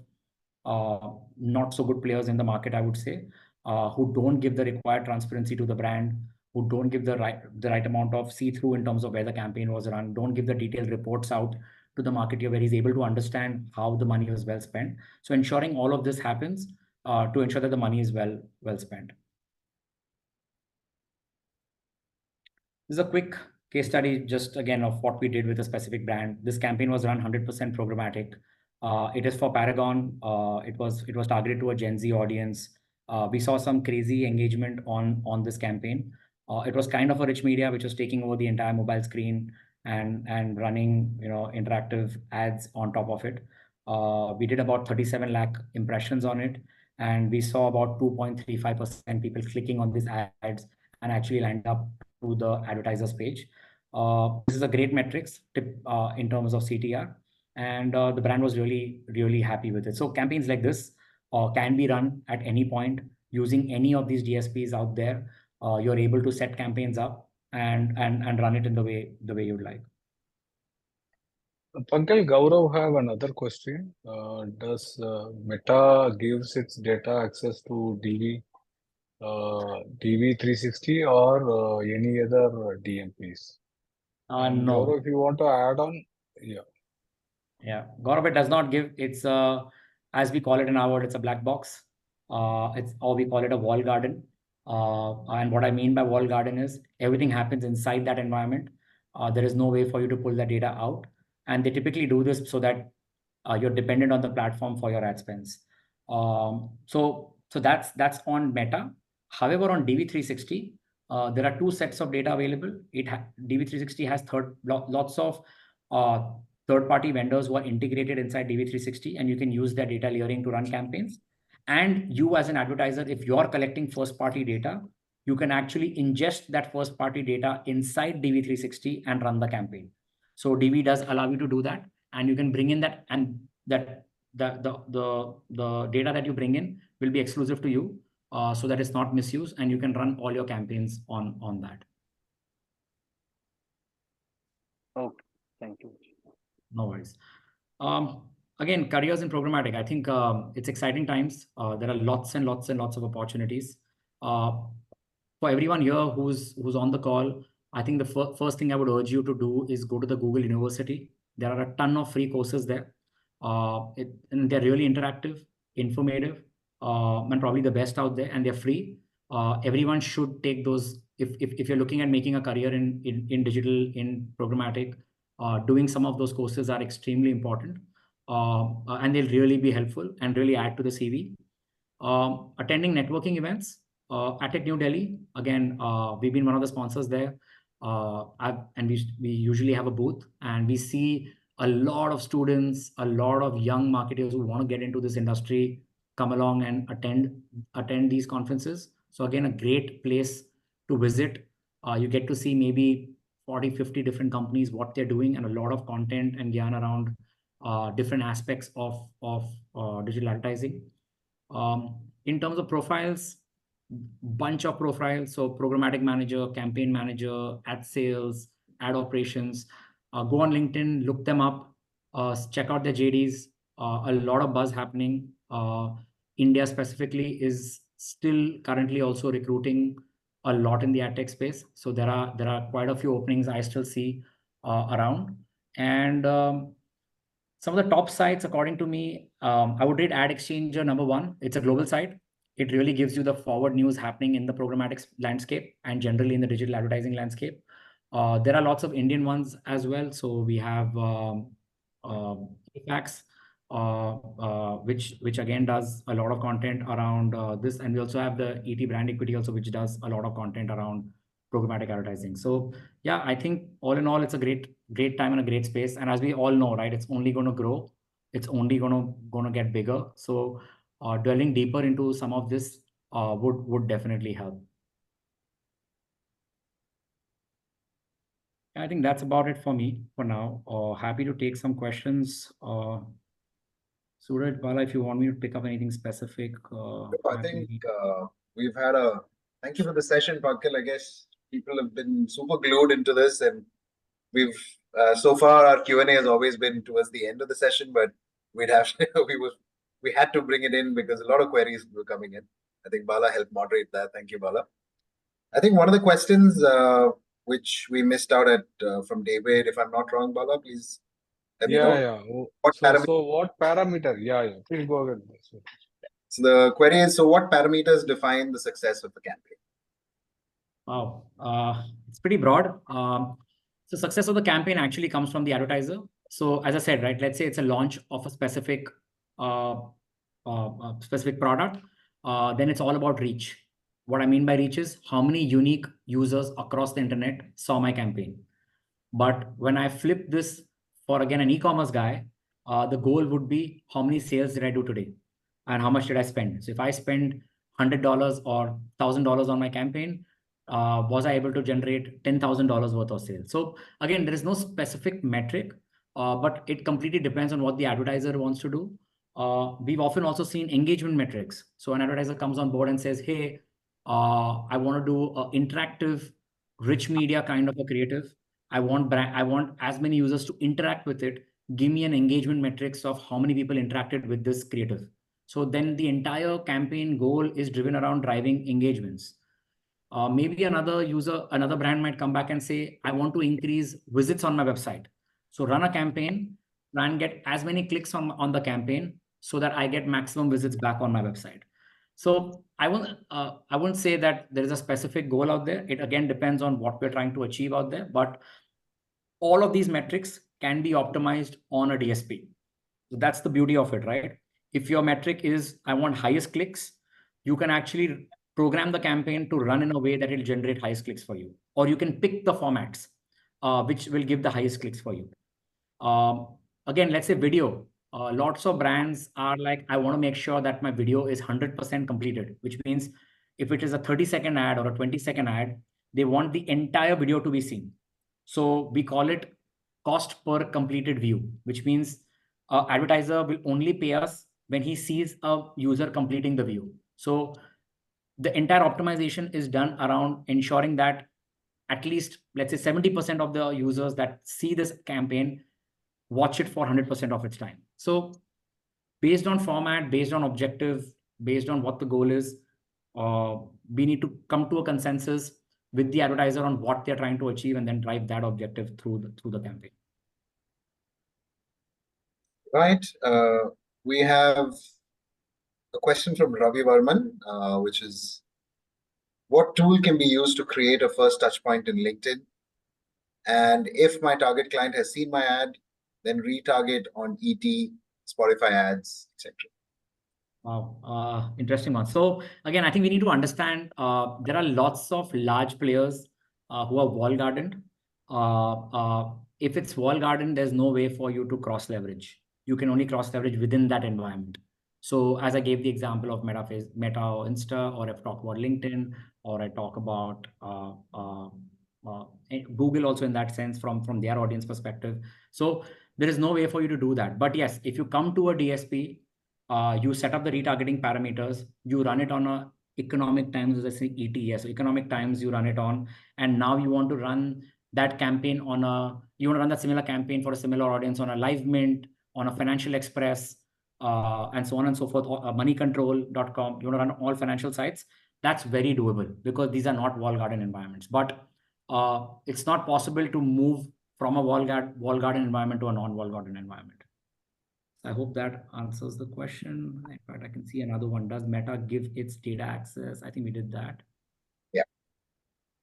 not so good players in the market, I would say, who don't give the required transparency to the brand, who don't give the right amount of see-through in terms of where the campaign was run, don't give the detailed reports out to the marketer where he's able to understand how the money was well spent. So ensuring all of this happens to ensure that the money is well spent. This is a quick case study, just again, of what we did with a specific brand. This campaign was run 100% programmatic. It is for Paragon. It was targeted to a Gen Z audience. We saw some crazy engagement on this campaign. It was kind of a rich media, which was taking over the entire mobile screen and running interactive ads on top of it. We did about 37 lakh impressions on it, and we saw about 2.35% people clicking on these ads and actually lined up to the advertiser's page. This is a great metrics tip in terms of CTR, and the brand was really happy with it. So campaigns like this can be run at any point using any of these DSPs out there. You're able to set campaigns up and run it in the way you'd like. Pankil, Gaurav have another question. Does Meta gives its data access to DV360 or any other DMPs? And No. Gaurav, if you want to add on, yeah. Yeah, Gaurav, it does not give. It's as we call it in our word, it's a black box. Or we call it a wall garden. And what I mean by wall garden is everything happens inside that environment. There is no way for you to pull that data out. And they typically do this so that you're dependent on the platform for your ad spends. So that's on Meta. However, on DV360, there are two sets of data available. DV360 has lots of third-party vendors who are integrated inside DV360, and you can use their data layering to run campaigns. And you as an advertiser, if you're collecting first-party data, you can actually ingest that first-party data inside DV360 and run the campaign. So DV does allow you to do that, and you can bring in that, and the data that you bring in will be exclusive to you, so that it's not misused, and you can run all your campaigns on that. Okay, thank you. No worries. again, careers in programmatic. I think it's exciting times. There are lots and lots and lots of opportunities. For everyone here who's on the call, I think the first thing I would urge you to do is go to the Google University. There are a ton of free courses there. And they're really interactive, informative, and probably the best out there, and they're free. Everyone should take those. If you're looking at making a career in digital, in programmatic, doing some of those courses are extremely important. And they'll really be helpful and really add to the CV. Attending networking events, AndTech New Delhi. Again, we've been one of the sponsors there. And we usually have a booth, and we see a lot of students, a lot of young marketers who want to get into this industry come along and attend these conferences. So again, a great place to visit. You get to see maybe 40, 50 different companies, what they're doing, and a lot of content and yarn around different aspects of digital advertising. In terms of profiles, bunch of profiles. So programmatic manager, campaign manager, ad sales, ad operations. Go on LinkedIn, look them up, check out their JDs. A lot of buzz happening. India specifically is still currently also recruiting a lot in the ad tech space. So there are quite a few openings I still see around. And some of the top sites, according to me, I would rate Ad Exchanger #1. It's a global site. It really gives you the forward news happening in the programmatic landscape and generally in the digital advertising landscape. There are lots of Indian ones as well. So we have Fax, which again does a lot of content around this, and we also have the ET Brand Equity also, which does a lot of content around programmatic advertising. So yeah, I think all in all, it's a great time and a great space. And as we all know, right, it's only going to grow. It's only going to get bigger. So dwelling deeper into some of this would definitely help. I think that's about it for me for now. Happy to take some questions. Suraj, Bala, if you want me to pick up anything specific. I think we've had thank you for the session, Pankil. I guess people have been super glued into this, and we've so far our Q&A has always been towards the end of the session, but we had to bring it in because a lot of queries were coming in. I think Bala helped moderate that. Thank you, Bala. I think one of the questions which we missed out at from David, if I'm not wrong, Bala, please let me know. Yeah. So what parameter? Yeah. Please go ahead. So the query is, so what parameters define the success of the campaign? Wow. It's pretty broad. So success of the campaign actually comes from the advertiser. So as I said, right, let's say it's a launch of a specific product. Then it's all about reach. What I mean by reach is how many unique users across the internet saw my campaign. But when I flip this for, again, an e-commerce guy, the goal would be how many sales did I do today and how much did I spend? So if I spend $100 or $1,000 on my campaign, was I able to generate $10,000 worth of sales? So again, there is no specific metric, but it completely depends on what the advertiser wants to do. We've often also seen engagement metrics. So an advertiser comes on board and says, hey, I want to do an interactive, rich media kind of a creative. I want as many users to interact with it. Give me an engagement metrics of how many people interacted with this creative. So then the entire campaign goal is driven around driving engagements. Maybe another brand might come back and say, I want to increase visits on my website. So run a campaign, try and get as many clicks on the campaign so that I get maximum visits back on my website. So I won't say that there is a specific goal out there. It again depends on what we're trying to achieve out there. But all of these metrics can be optimized on a DSP. So that's the beauty of it, right? If your metric is, I want highest clicks, you can actually program the campaign to run in a way that it'll generate highest clicks for you. Or you can pick the formats, which will give the highest clicks for you. Again, let's say video. Lots of brands are like, I want to make sure that my video is 100% completed, which means if it is a 30-second ad or a 20-second ad, they want the entire video to be seen. So we call it cost per completed view, which means advertiser will only pay us when he sees a user completing the view. So the entire optimization is done around ensuring that at least, let's say 70% of the users that see this campaign watch it for 100% of its time. So based on format, based on objective, based on what the goal is, we need to come to a consensus with the advertiser on what they're trying to achieve and then drive that objective through the campaign. Right. We have a question from Ravi Varman, which is, what tool can be used to create a first touch point in LinkedIn? And if my target client has seen my ad, then retarget on ET, Spotify ads, etc. Wow, interesting one. So again, I think we need to understand there are lots of large players who are wall gardened. If it's wall garden, there's no way for you to cross leverage. You can only cross leverage within that environment. So as I gave the example of Meta or Insta, or I've talked about LinkedIn, or I talk about Google also in that sense from their audience perspective. So there is no way for you to do that. But yes, if you come to a DSP, you set up the retargeting parameters, you run it on a economic times, let's say ETS, so economic times you run it on, and now you want to run that campaign you want to run that similar campaign for a similar audience on a Live Mint, on a Financial Express, and so on and so forth, moneycontrol.com, you want to run all financial sites. That's very doable because these are not wall garden environments. But it's not possible to move from a wall garden environment to a non-wall garden environment. I hope that answers the question. In fact, I can see another one. Does Meta give its data access? I think we did that. Yeah.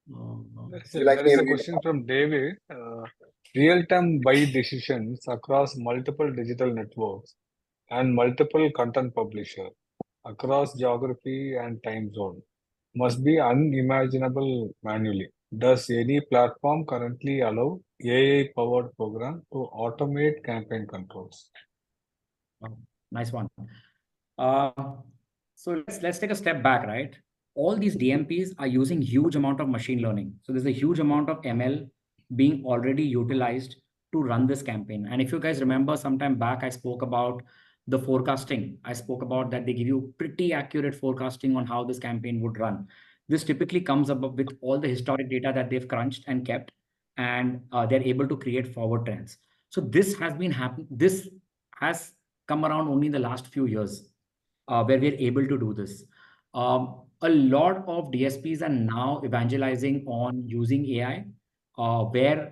There is a question from David. Real-time buy decisions across multiple digital networks and multiple content publishers across geography and time zone must be unimaginable manually. Does any platform currently allow AI-powered program to automate campaign controls? Nice one. So let's take a step back, right? All these DMPs are using huge amount of machine learning. So there's a huge amount of ML being already utilized to run this campaign. And if you guys remember, sometime back, I spoke about the forecasting. I spoke about that they give you pretty accurate forecasting on how this campaign would run. This typically comes up with all the historic data that they've crunched and kept, and they're able to create forward trends. So this has been happening. This has come around only in the last few years, where we're able to do this. A lot of DSPs are now evangelizing on using AI, where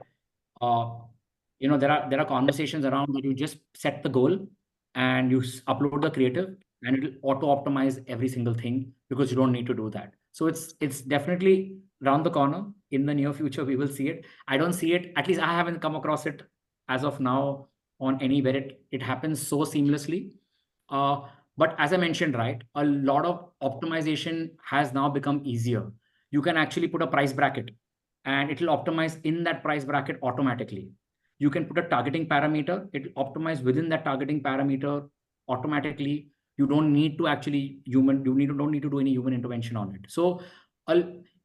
there are conversations around that you just set the goal and you upload the creative, and it will auto-optimize every single thing because you don't need to do that. So it's definitely around the corner. In the near future, we will see it. I don't see it, at least I haven't come across it as of now on anywhere it happens so seamlessly. But as I mentioned, right, a lot of optimization has now become easier. You can actually put a price bracket and it will optimize in that price bracket automatically. You can put a targeting parameter, it will optimize within that targeting parameter automatically. You don't need to actually don't need to do any human intervention on it. So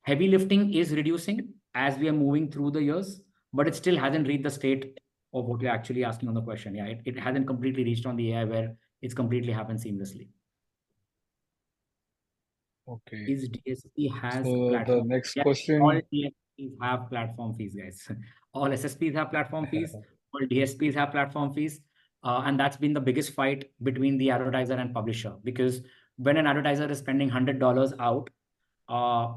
heavy lifting is reducing as we are moving through the years, but it still hasn't reached the state of what you're actually asking on the question. Yeah, it hasn't completely reached on the AI where it's completely happened seamlessly. Okay. Is DSP has So platform? the next Yes, question. all DSPs have platform fees, guys. All SSPs have platform fees. All DSPs have platform fees. And that's been the biggest fight between the advertiser and publisher, because when an advertiser is spending $100 out,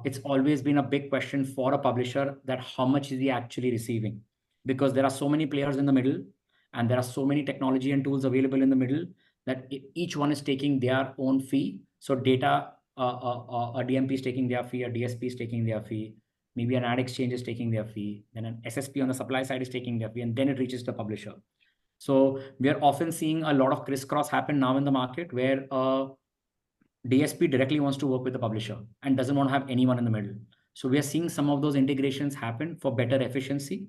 it's always been a big question for a publisher that how much is he actually receiving, because there are so many players in the middle and there are so many technology and tools available in the middle that each one is taking their own fee. So data, a DMP is taking their fee, a DSP is taking their fee, maybe an ad exchange is taking their fee, then an SSP on the supply side is taking their fee, and then it reaches the publisher. So we are often seeing a lot of crisscross happen now in the market where DSP directly wants to work with the publisher and doesn't want to have anyone in the middle. So we are seeing some of those integrations happen for better efficiency.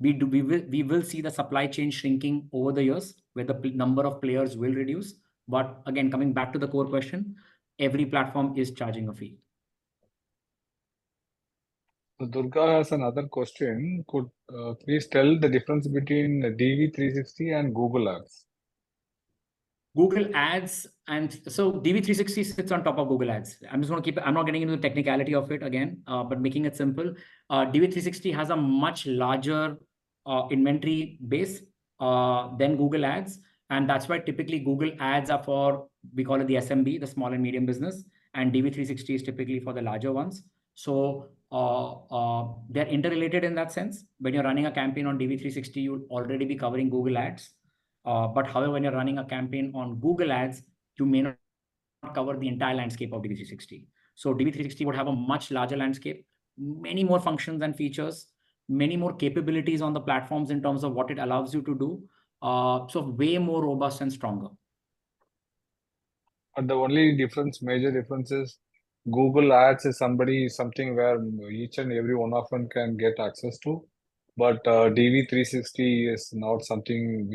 We will see the supply chain shrinking over the years, where the number of players will reduce. But again, coming back to the core question, every platform is charging a fee. So Durga has another question. Could please tell the difference between DV360 and Google Ads? Google Ads, and so DV360 sits on top of Google Ads. I'm just going to I'm not getting into the technicality of it again, but making it simple. DV360 has a much larger inventory base than Google Ads. And that's why typically Google ads are for, we call it the SMB, the small and medium business, and DV360 is typically for the larger ones. So they're interrelated in that sense. When you're running a campaign on DV360, you'll already be covering Google ads. But however, when you're running a campaign on Google ads, you may not cover the entire landscape of DV360. So DV360 would have a much larger landscape, many more functions and features, many more capabilities on the platforms in terms of what it allows you to do. So way more robust and stronger. But the only difference, major difference is Google Ads is something where each and every one of them can get access to. But DV360 is not something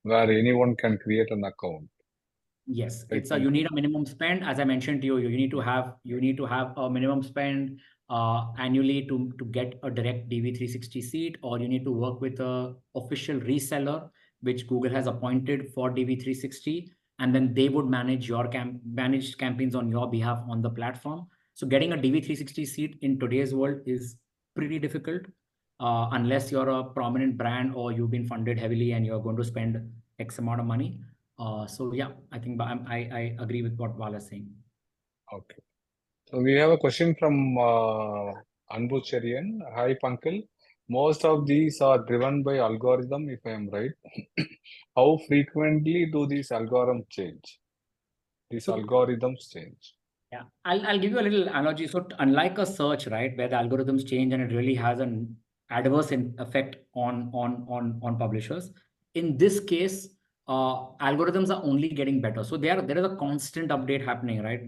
where anyone can create an account. Yes, Right, it's you need a minimum spend. As I mentioned to you, you need to have a minimum spend annually to get a direct DV360 seat, or you need to work with a official reseller which Google has appointed for DV360, and then they would manage your managed campaigns on your behalf on the platform. So getting a DV360 seat in today's world is pretty difficult unless you're a prominent brand or you've been funded heavily and you're going to spend X amount of money. So yeah, I think I agree with what Bala is saying. Okay. So we have a question from Anbu Cherian. Hi, Pankil. Most of these are driven by algorithm, if I am right. How frequently do these algorithms change? Yeah, I'll give you a little analogy. So unlike a search, right, where the algorithms change and it really has an adverse effect on publishers, in this case, algorithms are only getting better. So there is a constant update happening, right?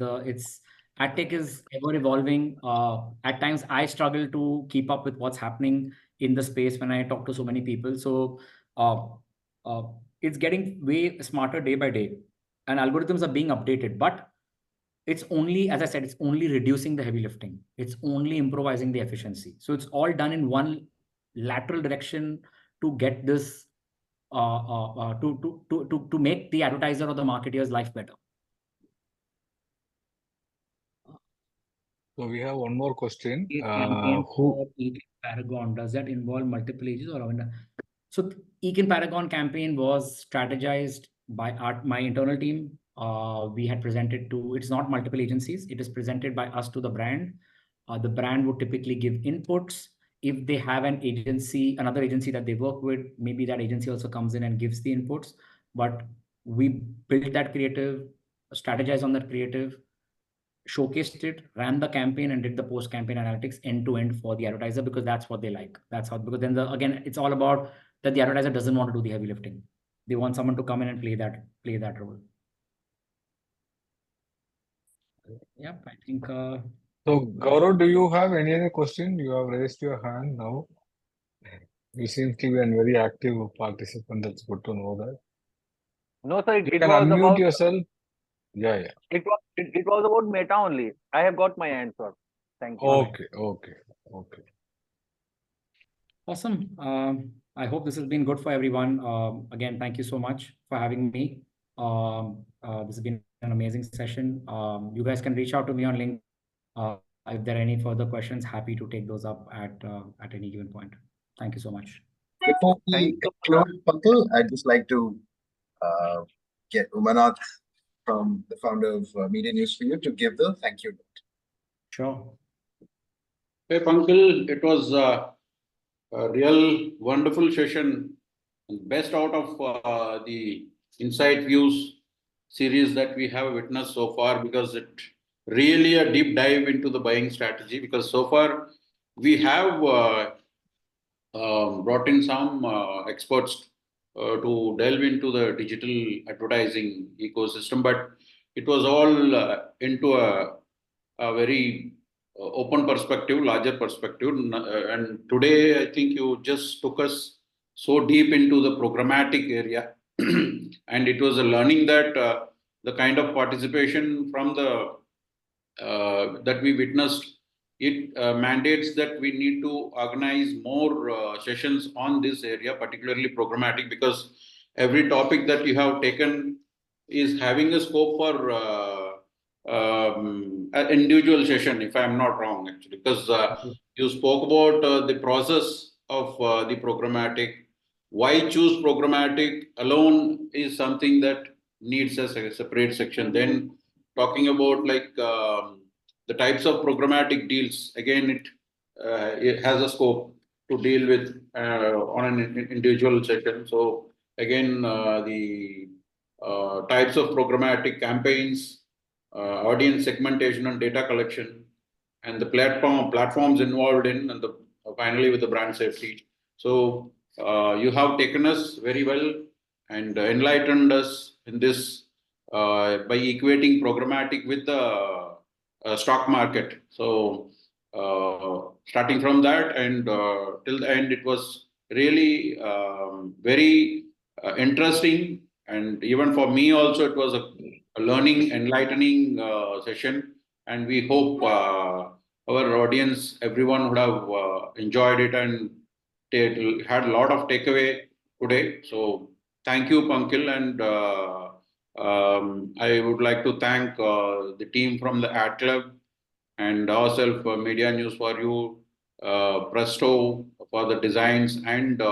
AdTech is ever evolving. At times, I struggle to keep up with what's happening in the space when I talk to so many people. So it's getting way smarter day by day, and algorithms are being updated, but it's only, as I said, it's only reducing the heavy lifting. It's only improvising the efficiency. So it's all done in one lateral direction to get this, to make the advertiser or the marketer's life better. So we have one more question. Campaign for Paragon, does that involve multiple ages or? So Econ Paragon campaign was strategized by my internal team. We had presented to, it's not multiple agencies, it is presented by us to the brand. The brand would typically give inputs. If they have an agency, another agency that they work with, maybe that agency also comes in and gives the inputs. But we built that creative, strategized on that creative, showcased it, ran the campaign, and did the post-campaign analytics end to end for the advertiser, because that's what they like. That's how, because then again, it's all about that the advertiser doesn't want to do the heavy lifting. They want someone to come in and play that role. Yep, I think. So Gaurav, do you have any other question? You have raised your hand now. You seem to be a very active participant. That's good to know that. No, sir, You it can was unmute about yourself. Yeah. it was about Meta only. I have got my answer. Thank you. Okay. Awesome. I hope this has been good for everyone. Again, thank you so much for having me. This has been an amazing session. You guys can reach out to me on LinkedIn. If there are any further questions, happy to take those up at any given point. Thank you so much. Before we conclude, Pankil, I'd just like to get Umanath from the founder of Media News for You to give the thank you note. Sure. Hey, Pankil, it was a real wonderful session. Best out of the InsightViews series that we have witnessed so far, because it really a deep dive into the buying strategy, because so far we have brought in some experts to delve into the digital advertising ecosystem, but it was all into a very open perspective, larger perspective. And today, I think you just took us so deep into the programmatic area. And it was a learning that the kind of participation from the that we witnessed, it mandates that we need to organize more sessions on this area, particularly programmatic, because every topic that you have taken is having a scope for an individual session, if I'm not wrong, actually, because you spoke about the process of the programmatic, why choose programmatic alone is something that needs a separate section. Then talking about like the types of programmatic deals, again, it has a scope to deal with on an individual section. So again, the types of programmatic campaigns, audience segmentation and data collection, and the platforms involved in, and the finally with the brand safety. So you have taken us very well and enlightened us in this by equating programmatic with the stock market. So starting from that and till the end, it was really very interesting, and even for me also, it was a learning, enlightening session. And we hope our audience, everyone would have enjoyed it and had a lot of takeaway today. So thank you, Pankil, and I would like to thank the team from the Ad Club and ourselves, Media News for You, Presto for the designs, and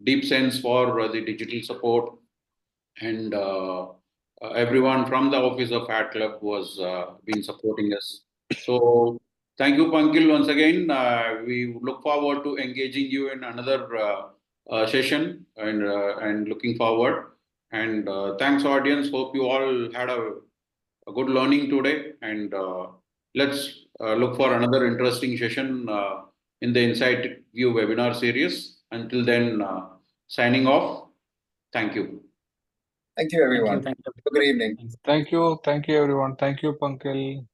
Deep Sense for the digital support, and everyone from the office of Ad Club was been supporting us. So thank you, Pankil, once again. We look forward to engaging you in another session, and looking forward. And thanks, audience. Hope you all had a good learning today. And let's look for another interesting session in the InsightView webinar series. Until then, signing off. Thank you. Thank you, everyone. Thank you. Good evening. Thanks. Thank you everyone. Thank you, Pankil.